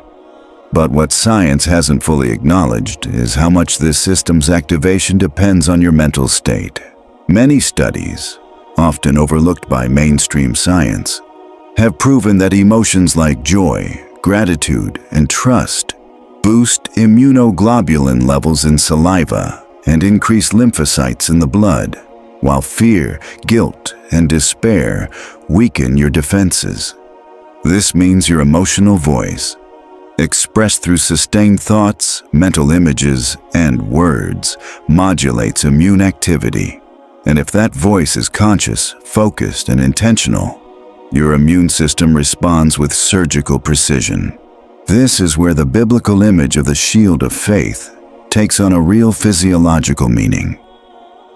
But what science hasn't fully acknowledged is how much this system's activation depends on your mental state. Many studies, often overlooked by mainstream science, have proven that emotions like joy, gratitude, and trust boost immunoglobulin levels in saliva and increase lymphocytes in the blood, while fear, guilt, and despair weaken your defenses. This means your emotional voice, expressed through sustained thoughts, mental images, and words, modulates immune activity. And if that voice is conscious, focused, and intentional, your immune system responds with surgical precision. This is where the biblical image of the shield of faith takes on a real physiological meaning.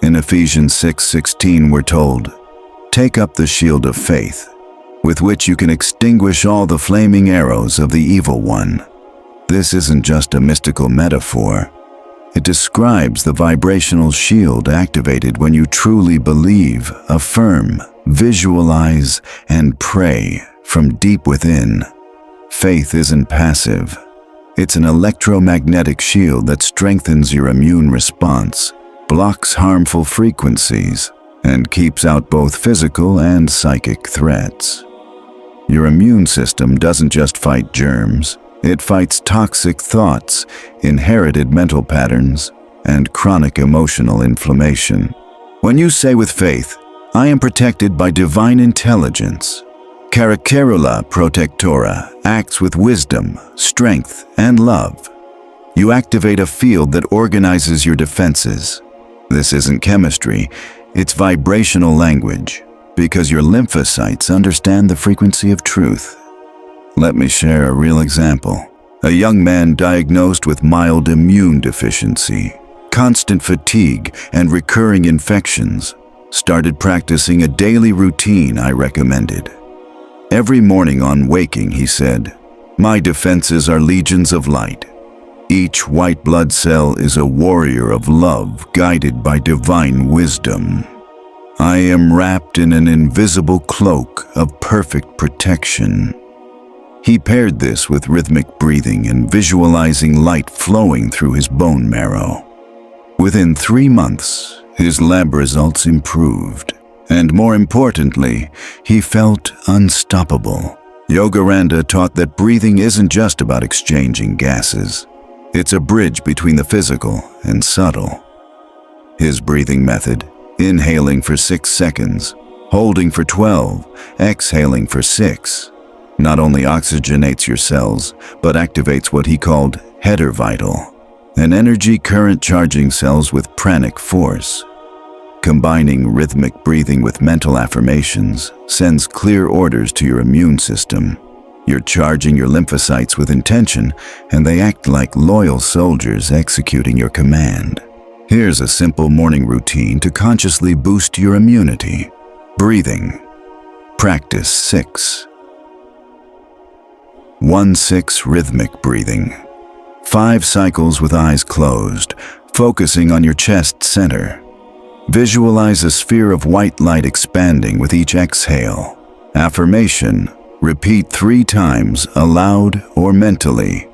In Ephesians 6:16, we're told, "Take up the shield of faith, with which you can extinguish all the flaming arrows of the evil one." This isn't just a mystical metaphor. It describes the vibrational shield activated when you truly believe, affirm, visualize, and pray from deep within. Faith isn't passive. It's an electromagnetic shield that strengthens your immune response, blocks harmful frequencies, and keeps out both physical and psychic threats. Your immune system doesn't just fight germs, it fights toxic thoughts, inherited mental patterns, and chronic emotional inflammation. When you say with faith, "I am protected by divine intelligence," Caracarula protectora acts with wisdom, strength, and love. You activate a field that organizes your defenses. This isn't chemistry, it's vibrational language, because your lymphocytes understand the frequency of truth. Let me share a real example. A young man diagnosed with mild immune deficiency, constant fatigue, and recurring infections started practicing a daily routine I recommended. Every morning on waking, he said, "My defenses are legions of light. Each white blood cell is a warrior of love guided by divine wisdom. I am wrapped in an invisible cloak of perfect protection." He paired this with rhythmic breathing and visualizing light flowing through his bone marrow. Within 3 months, his lab results improved. And more importantly, he felt unstoppable. Yogaranda taught that breathing isn't just about exchanging gases. It's a bridge between the physical and subtle. His breathing method, inhaling for 6 seconds, holding for 12, exhaling for 6, not only oxygenates your cells, but activates what he called header vital, an energy current charging cells with pranic force. Combining rhythmic breathing with mental affirmations sends clear orders to your immune system. You're charging your lymphocytes with intention, and they act like loyal soldiers executing your command. Here's a simple morning routine to consciously boost your immunity. Breathing. Practice 6. 1-6 rhythmic breathing. 5 cycles with eyes closed, focusing on your chest center. Visualize a sphere of white light expanding with each exhale. Affirmation. Repeat 3 times, aloud or mentally.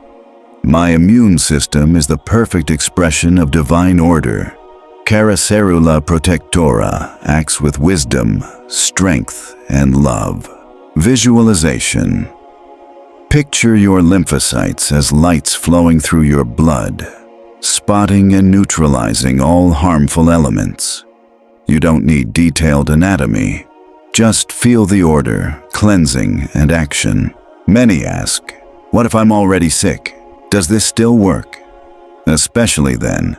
My immune system is the perfect expression of divine order. Caracarula protectora acts with wisdom, strength, and love. Visualization. Picture your lymphocytes as lights flowing through your blood, spotting and neutralizing all harmful elements. You don't need detailed anatomy. Just feel the order, cleansing, and action. Many ask, what if I'm already sick? Does this still work? Especially then,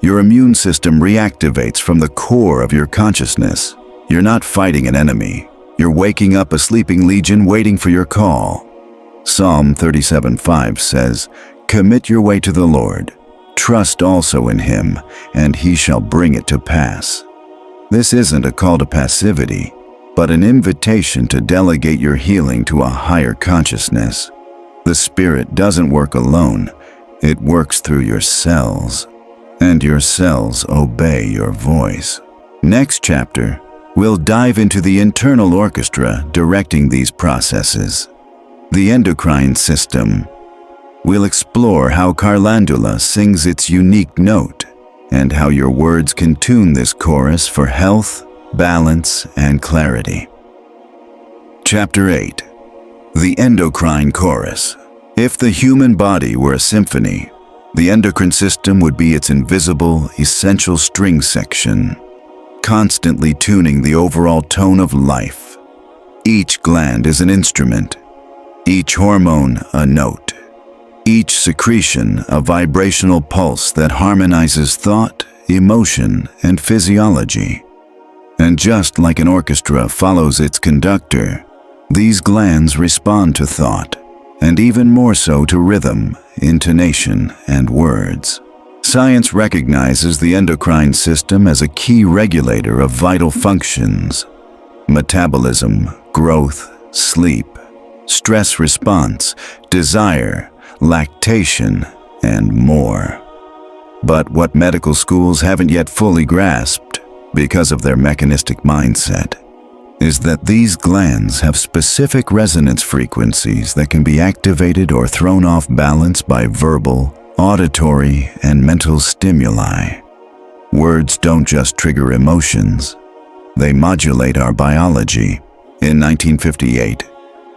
your immune system reactivates from the core of your consciousness. You're not fighting an enemy. You're waking up a sleeping legion waiting for your call. Psalm 37:5 says, "Commit your way to the Lord. Trust also in Him, and He shall bring it to pass." This isn't a call to passivity, but an invitation to delegate your healing to a higher consciousness. The Spirit doesn't work alone. It works through your cells, and your cells obey your voice. Next chapter, we'll dive into the internal orchestra directing these processes. The endocrine system. We'll explore how Carlandula sings its unique note, and how your words can tune this chorus for health, balance, and clarity. Chapter 8. The Endocrine Chorus. If the human body were a symphony, the endocrine system would be its invisible, essential string section, constantly tuning the overall tone of life. Each gland is an instrument, each hormone a note, each secretion a vibrational pulse that harmonizes thought, emotion, and physiology. And just like an orchestra follows its conductor, these glands respond to thought, and even more so to rhythm, intonation, and words. Science recognizes the endocrine system as a key regulator of vital functions: metabolism, growth, sleep, stress response, desire, lactation, and more. But what medical schools haven't yet fully grasped, because of their mechanistic mindset, is that these glands have specific resonance frequencies that can be activated or thrown off balance by verbal, auditory, and mental stimuli. Words don't just trigger emotions, they modulate our biology. In 1958,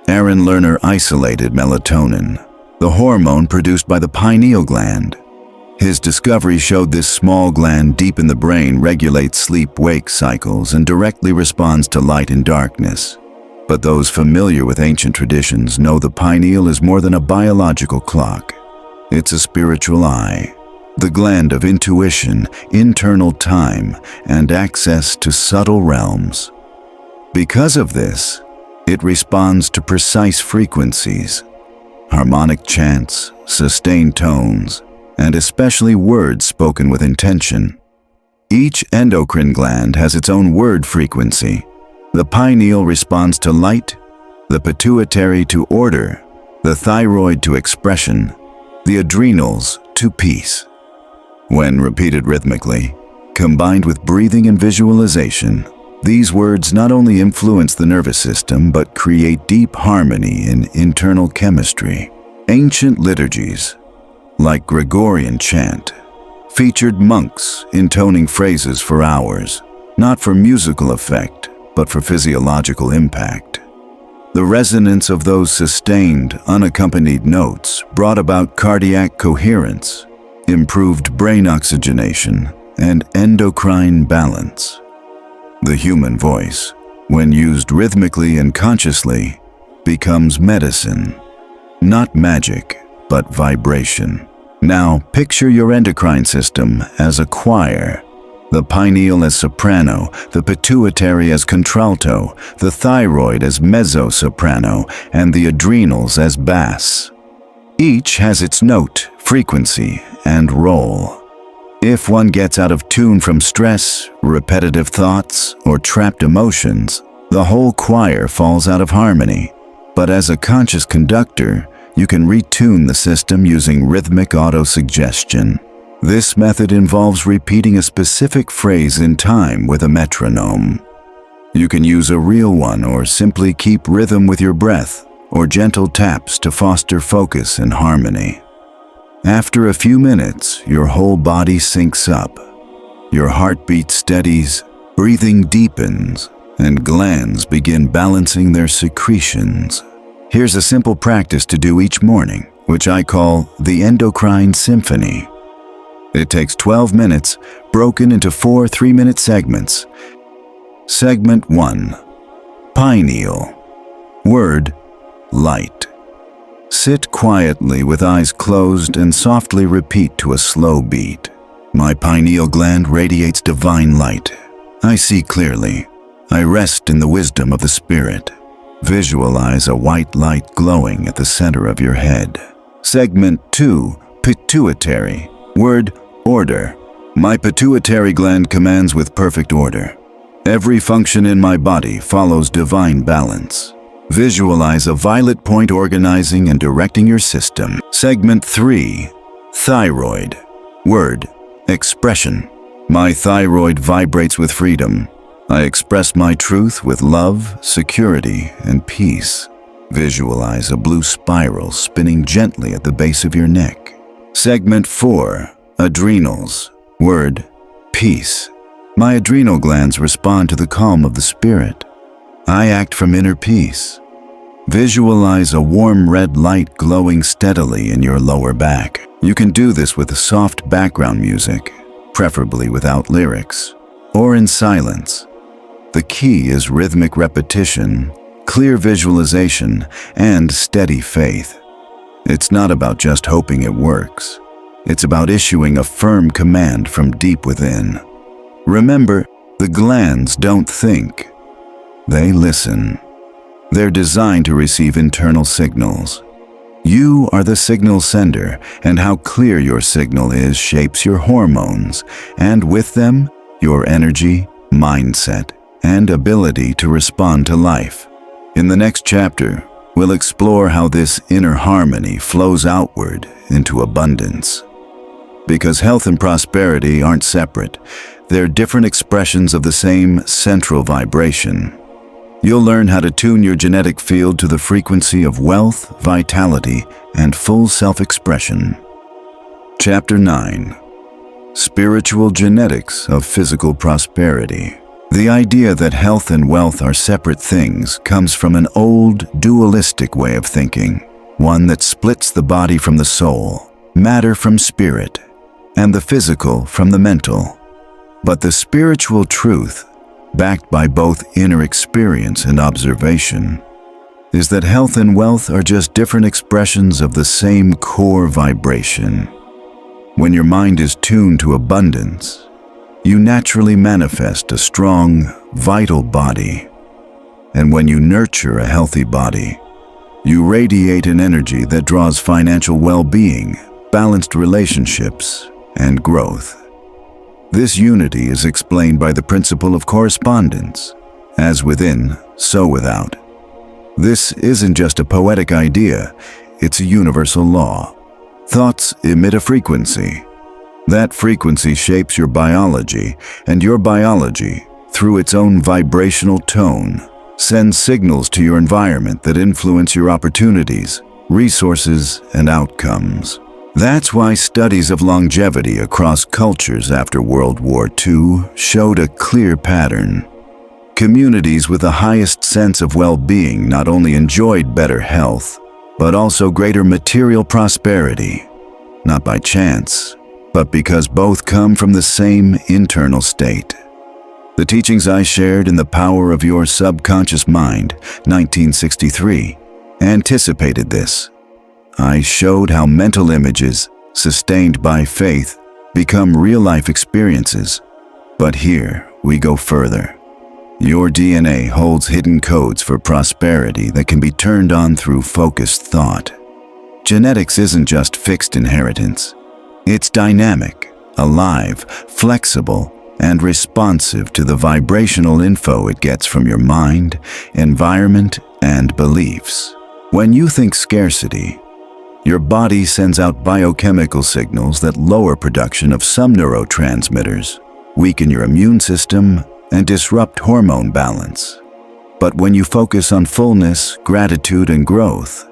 Aaron Lerner isolated melatonin, the hormone produced by the pineal gland. His discovery showed this small gland deep in the brain regulates sleep-wake cycles and directly responds to light and darkness. But those familiar with ancient traditions know the pineal is more than a biological clock. It's a spiritual eye, the gland of intuition, internal time, and access to subtle realms. Because of this, it responds to precise frequencies, harmonic chants, sustained tones, and especially words spoken with intention. Each endocrine gland has its own word frequency. The pineal responds to light, the pituitary to order, the thyroid to expression, the adrenals to peace. When repeated rhythmically, combined with breathing and visualization, these words not only influence the nervous system but create deep harmony in internal chemistry. Ancient liturgies, like Gregorian chant, featured monks intoning phrases for hours, not for musical effect, but for physiological impact. The resonance of those sustained, unaccompanied notes brought about cardiac coherence, improved brain oxygenation, and endocrine balance. The human voice, when used rhythmically and consciously, becomes medicine, not magic, but vibration. Now, picture your endocrine system as a choir. The pineal as soprano, the pituitary as contralto, the thyroid as mezzo-soprano, and the adrenals as bass. Each has its note, frequency, and role. If one gets out of tune from stress, repetitive thoughts, or trapped emotions, the whole choir falls out of harmony. But as a conscious conductor, you can retune the system using rhythmic autosuggestion. This method involves repeating a specific phrase in time with a metronome. You can use a real one or simply keep rhythm with your breath or gentle taps to foster focus and harmony. After a few minutes, your whole body syncs up. Your heartbeat steadies, breathing deepens, and glands begin balancing their secretions. Here's a simple practice to do each morning, which I call the endocrine symphony. It takes 12 minutes, broken into 4 3-minute segments. Segment 1. Pineal. Word, light. Sit quietly with eyes closed and softly repeat to a slow beat. My pineal gland radiates divine light. I see clearly. I rest in the wisdom of the Spirit. Visualize a white light glowing at the center of your head. Segment 2. Pituitary. Word, order. My pituitary gland commands with perfect order. Every function in my body follows divine balance. Visualize a violet point organizing and directing your system. Segment 3. Thyroid. Word, expression. My thyroid vibrates with freedom. I express my truth with love, security, and peace. Visualize a blue spiral spinning gently at the base of your neck. Segment 4. Adrenals. Word, peace. My adrenal glands respond to the calm of the spirit. I act from inner peace. Visualize a warm red light glowing steadily in your lower back. You can do this with soft background music, preferably without lyrics, or in silence. The key is rhythmic repetition, clear visualization, and steady faith. It's not about just hoping it works. It's about issuing a firm command from deep within. Remember, the glands don't think. They listen. They're designed to receive internal signals. You are the signal sender, and how clear your signal is shapes your hormones, and with them, your energy, mindset, and ability to respond to life. In the next chapter, we'll explore how this inner harmony flows outward into abundance. Because health and prosperity aren't separate, they're different expressions of the same central vibration. You'll learn how to tune your genetic field to the frequency of wealth, vitality, and full self-expression. Chapter 9. Spiritual Genetics of Physical Prosperity. The idea that health and wealth are separate things comes from an old, dualistic way of thinking, one that splits the body from the soul, matter from spirit, and the physical from the mental. But the spiritual truth, backed by both inner experience and observation, is that health and wealth are just different expressions of the same core vibration. When your mind is tuned to abundance, you naturally manifest a strong, vital body. And when you nurture a healthy body, you radiate an energy that draws financial well-being, balanced relationships, and growth. This unity is explained by the principle of correspondence. As within, so without. This isn't just a poetic idea, it's a universal law. Thoughts emit a frequency. That frequency shapes your biology, and your biology, through its own vibrational tone, sends signals to your environment that influence your opportunities, resources, and outcomes. That's why studies of longevity across cultures after World War II showed a clear pattern. Communities with the highest sense of well-being not only enjoyed better health, but also greater material prosperity, not by chance, but because both come from the same internal state. The teachings I shared in The Power of Your Subconscious Mind, 1963, anticipated this. I showed how mental images, sustained by faith, become real-life experiences. But here, we go further. Your DNA holds hidden codes for prosperity that can be turned on through focused thought. Genetics isn't just fixed inheritance. It's dynamic, alive, flexible, and responsive to the vibrational info it gets from your mind, environment, and beliefs. When you think scarcity, your body sends out biochemical signals that lower production of some neurotransmitters, weaken your immune system, and disrupt hormone balance. But when you focus on fullness, gratitude, and growth,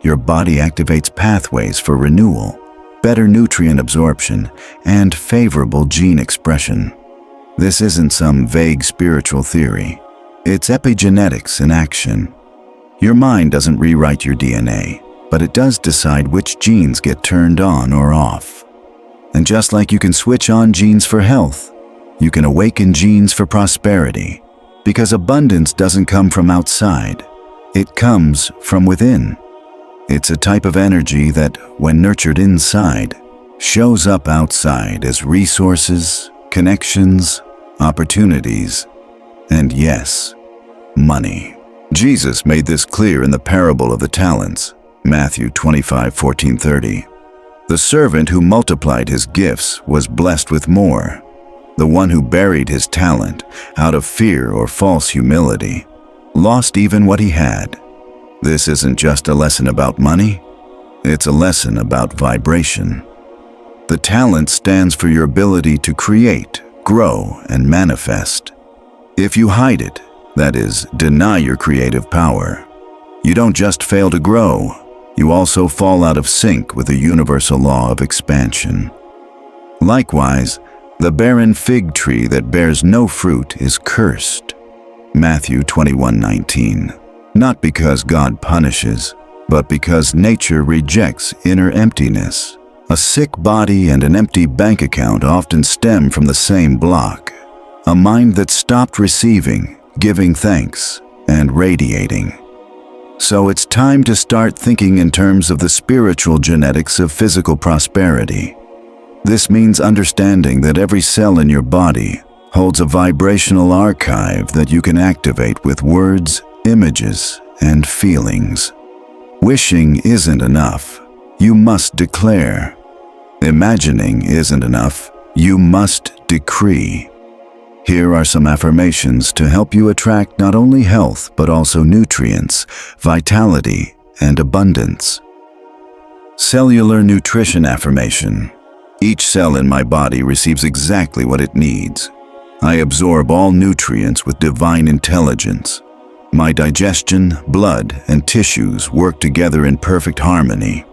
your body activates pathways for renewal, better nutrient absorption, and favorable gene expression. This isn't some vague spiritual theory. It's epigenetics in action. Your mind doesn't rewrite your DNA, but it does decide which genes get turned on or off. And just like you can switch on genes for health, you can awaken genes for prosperity, because abundance doesn't come from outside. It comes from within. It's a type of energy that, when nurtured inside, shows up outside as resources, connections, opportunities, and yes, money. Jesus made this clear in the parable of the talents, Matthew 25:14-30. The servant who multiplied his gifts was blessed with more. The one who buried his talent out of fear or false humility lost even what he had. This isn't just a lesson about money, it's a lesson about vibration. The talent stands for your ability to create, grow, and manifest. If you hide it, that is, deny your creative power, you don't just fail to grow, you also fall out of sync with the universal law of expansion. Likewise, the barren fig tree that bears no fruit is cursed. Matthew 21:19. Not because God punishes, but because nature rejects inner emptiness. A sick body and an empty bank account often stem from the same block. A mind that stopped receiving, giving thanks, and radiating. So it's time to start thinking in terms of the spiritual genetics of physical prosperity. This means understanding that every cell in your body holds a vibrational archive that you can activate with words, images, and feelings. Wishing isn't enough. You must declare. Imagining isn't enough. You must decree. Here are some affirmations to help you attract not only health, but also nutrients, vitality, and abundance. Cellular nutrition affirmation. Each cell in my body receives exactly what it needs. I absorb all nutrients with divine intelligence. My digestion, blood, and tissues work together in perfect harmony.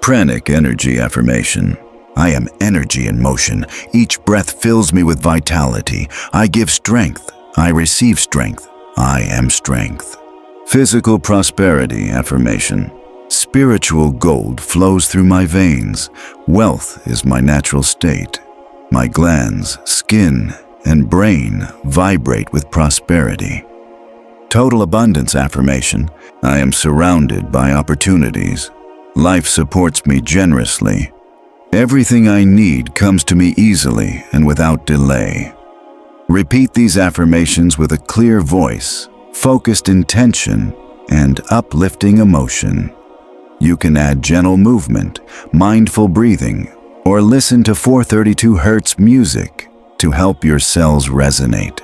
Pranic energy affirmation. I am energy in motion. Each breath fills me with vitality. I give strength. I receive strength. I am strength. Physical prosperity affirmation. Spiritual gold flows through my veins. Wealth is my natural state. My glands, skin, and brain vibrate with prosperity. Total abundance affirmation. I am surrounded by opportunities. Life supports me generously. Everything I need comes to me easily and without delay. Repeat these affirmations with a clear voice, focused intention, and uplifting emotion. You can add gentle movement, mindful breathing, or listen to 432 Hz music to help your cells resonate.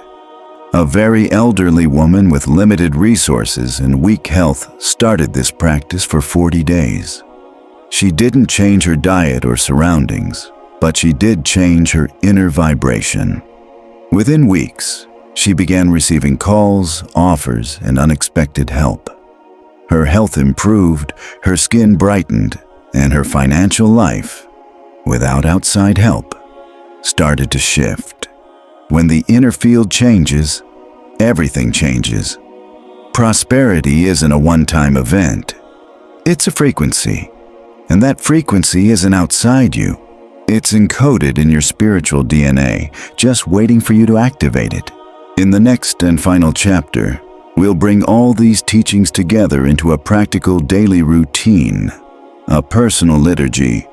A very elderly woman with limited resources and weak health started this practice for 40 days. She didn't change her diet or surroundings, but she did change her inner vibration. Within weeks, she began receiving calls, offers, and unexpected help. Her health improved, her skin brightened, and her financial life, without outside help, started to shift. When the inner field changes, everything changes. Prosperity isn't a one-time event. It's a frequency. And that frequency isn't outside you. It's encoded in your spiritual DNA, just waiting for you to activate it. In the next and final chapter, we'll bring all these teachings together into a practical daily routine, a personal liturgy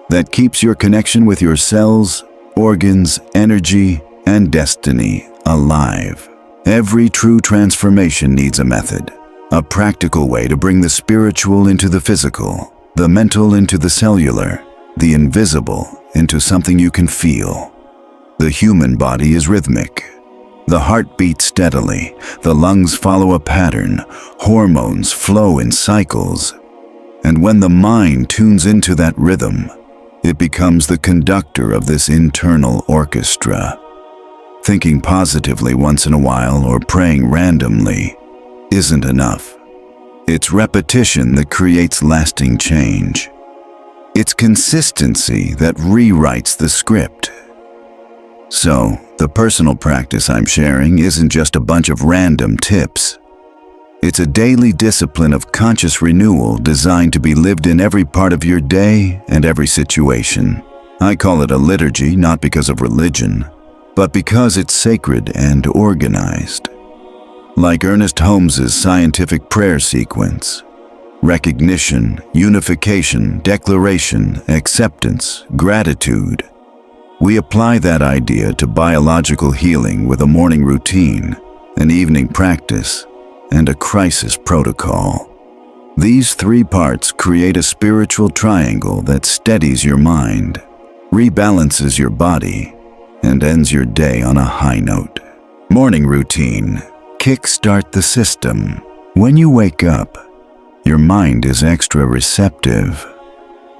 that keeps your connection with your cells, organs, energy, and destiny alive. Every true transformation needs a method, a practical way to bring the spiritual into the physical, the mental into the cellular, the invisible into something you can feel. The human body is rhythmic. The heart beats steadily, the lungs follow a pattern, hormones flow in cycles. And when the mind tunes into that rhythm, it becomes the conductor of this internal orchestra. Thinking positively once in a while or praying randomly isn't enough. It's repetition that creates lasting change. It's consistency that rewrites the script. So, the personal practice I'm sharing isn't just a bunch of random tips. It's a daily discipline of conscious renewal designed to be lived in every part of your day and every situation. I call it a liturgy not because of religion, but because it's sacred and organized. Like Ernest Holmes's scientific prayer sequence: recognition, unification, declaration, acceptance, gratitude. We apply that idea to biological healing with a morning routine, an evening practice, and a crisis protocol. These three parts create a spiritual triangle that steadies your mind, rebalances your body, and ends your day on a high note. Morning routine. Kickstart the system. When you wake up, your mind is extra receptive.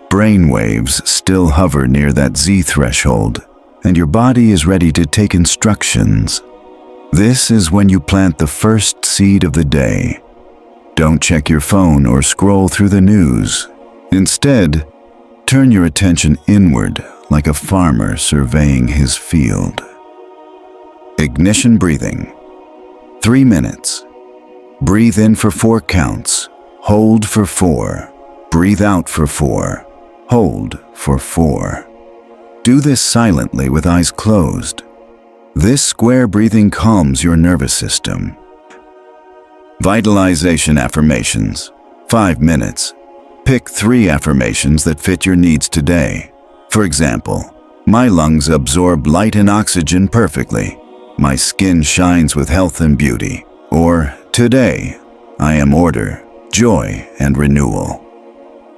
Brain waves still hover near that Z threshold, and your body is ready to take instructions. This is when you plant the first seed of the day. Don't check your phone or scroll through the news. Instead, turn your attention inward like a farmer surveying his field. Ignition breathing. 3 minutes. Breathe in for 4 counts. Hold for 4. Breathe out for 4. Hold for 4. Do this silently with eyes closed. This square breathing calms your nervous system. Vitalization affirmations. 5 minutes. Pick 3 affirmations that fit your needs today. For example, my lungs absorb light and oxygen perfectly. My skin shines with health and beauty. Or, today, I am order, joy, and renewal.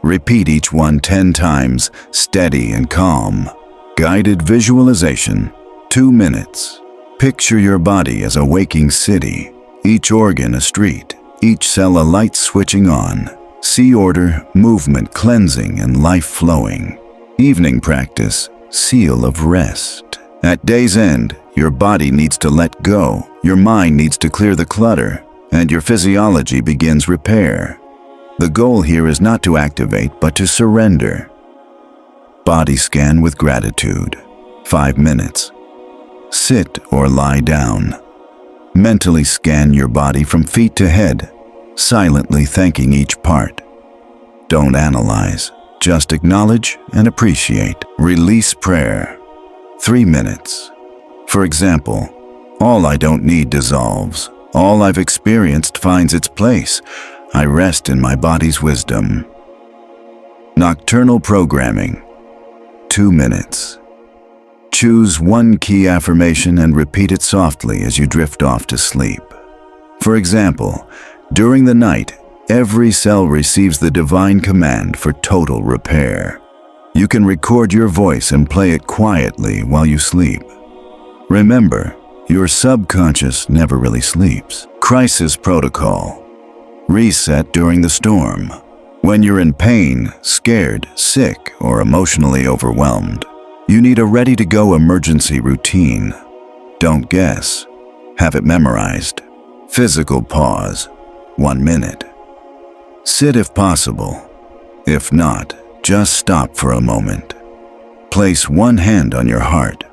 Repeat each one 10 times, steady and calm. Guided visualization. 2 minutes. Picture your body as a waking city. Each organ a street, each cell a light switching on. See order, movement cleansing, and life flowing. Evening practice, seal of rest. At day's end, your body needs to let go, your mind needs to clear the clutter, and your physiology begins repair. The goal here is not to activate, but to surrender. Body scan with gratitude. 5 minutes. Sit or lie down. Mentally scan your body from feet to head, silently thanking each part. Don't analyze, just acknowledge and appreciate. Release prayer. 3 minutes. For example, all I don't need dissolves. All I've experienced finds its place. I rest in my body's wisdom. Nocturnal programming. 2 minutes. Choose one key affirmation and repeat it softly as you drift off to sleep. For example, during the night, every cell receives the divine command for total repair. You can record your voice and play it quietly while you sleep. Remember, your subconscious never really sleeps. Crisis protocol. Reset during the storm. When you're in pain, scared, sick, or emotionally overwhelmed, you need a ready-to-go emergency routine. Don't guess. Have it memorized. Physical pause. 1 minute. Sit if possible. If not, just stop for a moment. Place one hand on your heart.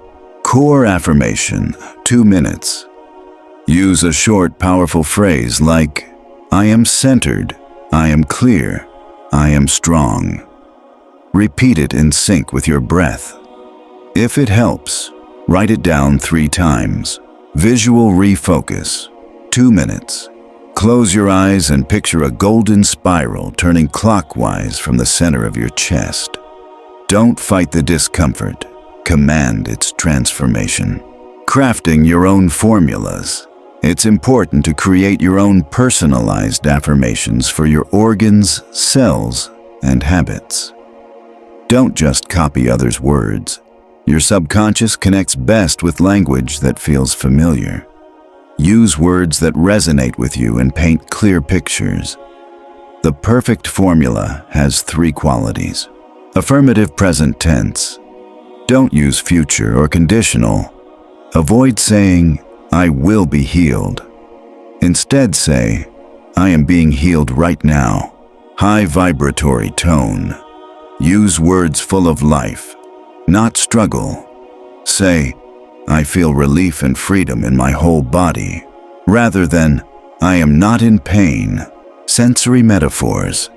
Core affirmation. 2 minutes. Use a short, powerful phrase like, I am centered, I am clear, I am strong. Repeat it in sync with your breath. If it helps, write it down 3 times. Visual refocus. 2 minutes. Close your eyes and picture a golden spiral turning clockwise from the center of your chest. Don't fight the discomfort. Command its transformation. Crafting your own formulas. It's important to create your own personalized affirmations for your organs, cells, and habits. Don't just copy others' words. Your subconscious connects best with language that feels familiar. Use words that resonate with you and paint clear pictures. The perfect formula has 3 qualities. Affirmative present tense. Don't use future or conditional. Avoid saying, I will be healed. Instead say, I am being healed right now. High vibratory tone. Use words full of life, not struggle. Say, I feel relief and freedom in my whole body, rather than, I am not in pain. Sensory metaphors.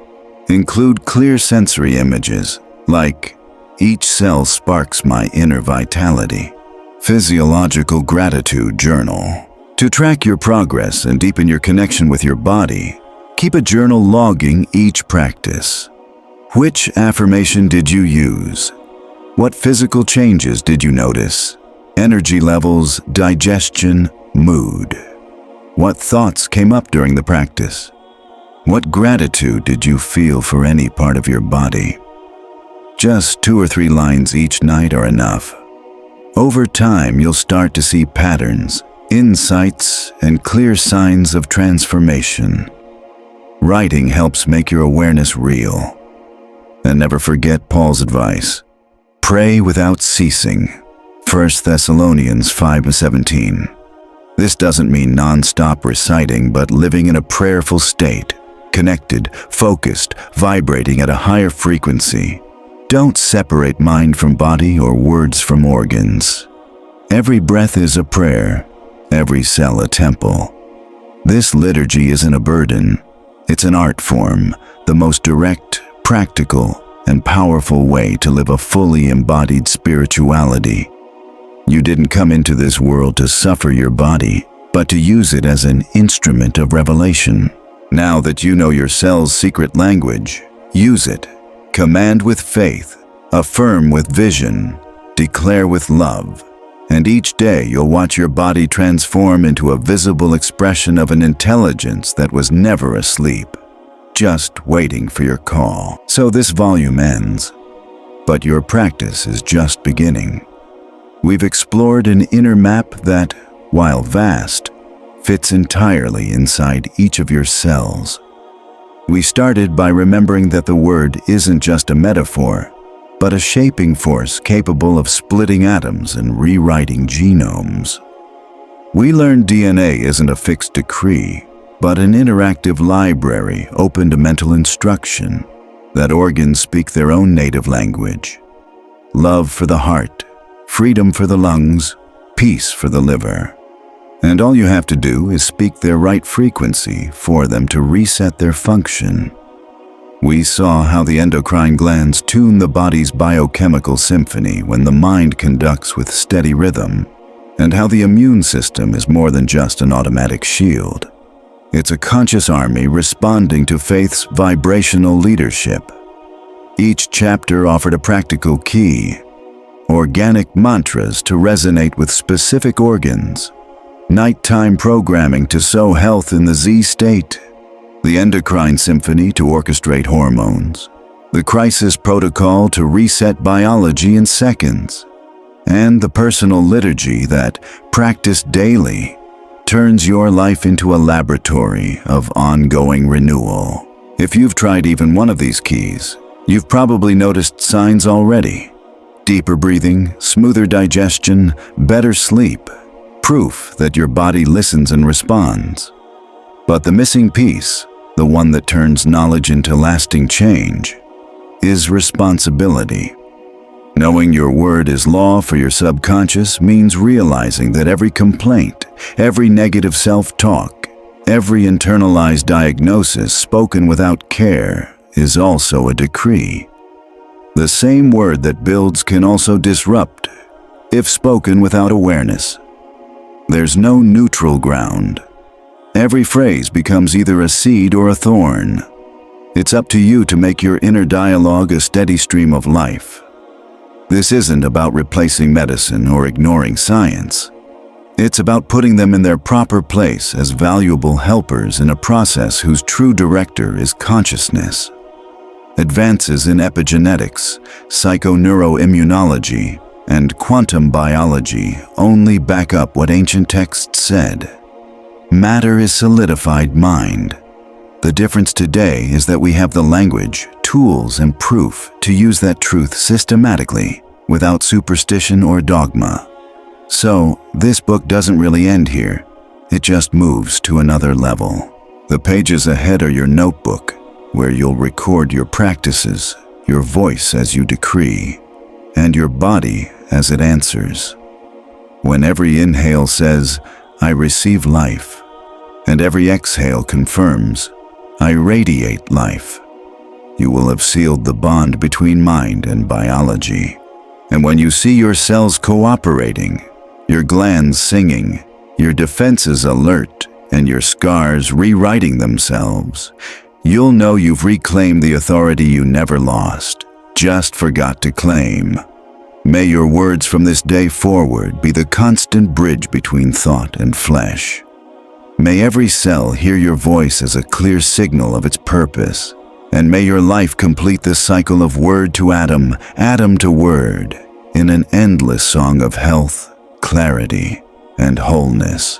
Include clear sensory images, like, Each cell sparks my inner vitality. Physiological gratitude journal. To track your progress and deepen your connection with your body, keep a journal logging each practice. Which affirmation did you use? What physical changes did you notice? Energy levels, digestion, mood. What thoughts came up during the practice? What gratitude did you feel for any part of your body? Just 2 or 3 lines each night are enough. Over time, you'll start to see patterns, insights, and clear signs of transformation. Writing helps make your awareness real. And never forget Paul's advice. Pray without ceasing. 1 Thessalonians 5:17. This doesn't mean non-stop reciting, but living in a prayerful state, connected, focused, vibrating at a higher frequency. Don't separate mind from body or words from organs. Every breath is a prayer, every cell a temple. This liturgy isn't a burden. It's an art form, the most direct, practical, and powerful way to live a fully embodied spirituality. You didn't come into this world to suffer your body, but to use it as an instrument of revelation. Now that you know your cell's secret language, use it. Command with faith, affirm with vision, declare with love, and each day you'll watch your body transform into a visible expression of an intelligence that was never asleep, just waiting for your call. So this volume ends, but your practice is just beginning. We've explored an inner map that, while vast, fits entirely inside each of your cells. We started by remembering that the word isn't just a metaphor, but a shaping force capable of splitting atoms and rewriting genomes. We learned DNA isn't a fixed decree, but an interactive library open to mental instruction, that organs speak their own native language. Love for the heart, freedom for the lungs, peace for the liver. And all you have to do is speak their right frequency for them to reset their function. We saw how the endocrine glands tune the body's biochemical symphony when the mind conducts with steady rhythm, and how the immune system is more than just an automatic shield. It's a conscious army responding to faith's vibrational leadership. Each chapter offered a practical key, organic mantras to resonate with specific organs, nighttime programming to sow health in the Z state, the endocrine symphony to orchestrate hormones, the crisis protocol to reset biology in seconds, and the personal liturgy that, practiced daily, turns your life into a laboratory of ongoing renewal. If you've tried even one of these keys, you've probably noticed signs already. Deeper breathing, smoother digestion, better sleep. Proof that your body listens and responds. But the missing piece, the one that turns knowledge into lasting change, is responsibility. Knowing your word is law for your subconscious means realizing that every complaint, every negative self-talk, every internalized diagnosis spoken without care is also a decree. The same word that builds can also disrupt, if spoken without awareness. There's no neutral ground. Every phrase becomes either a seed or a thorn. It's up to you to make your inner dialogue a steady stream of life. This isn't about replacing medicine or ignoring science. It's about putting them in their proper place as valuable helpers in a process whose true director is consciousness. Advances in epigenetics, psychoneuroimmunology, and quantum biology only back up what ancient texts said. Matter is solidified mind. The difference today is that we have the language, tools, and proof to use that truth systematically, without superstition or dogma. So, this book doesn't really end here. It just moves to another level. The pages ahead are your notebook, where you'll record your practices, your voice as you decree, and your body as it answers. When every inhale says, "I receive life," and every exhale confirms, "I radiate life," you will have sealed the bond between mind and biology. And when you see your cells cooperating, your glands singing, your defenses alert, and your scars rewriting themselves, you'll know you've reclaimed the authority you never lost, just forgot to claim. May your words from this day forward be the constant bridge between thought and flesh. May every cell hear your voice as a clear signal of its purpose, and may your life complete the cycle of word to atom, atom to word, in an endless song of health, clarity, and wholeness.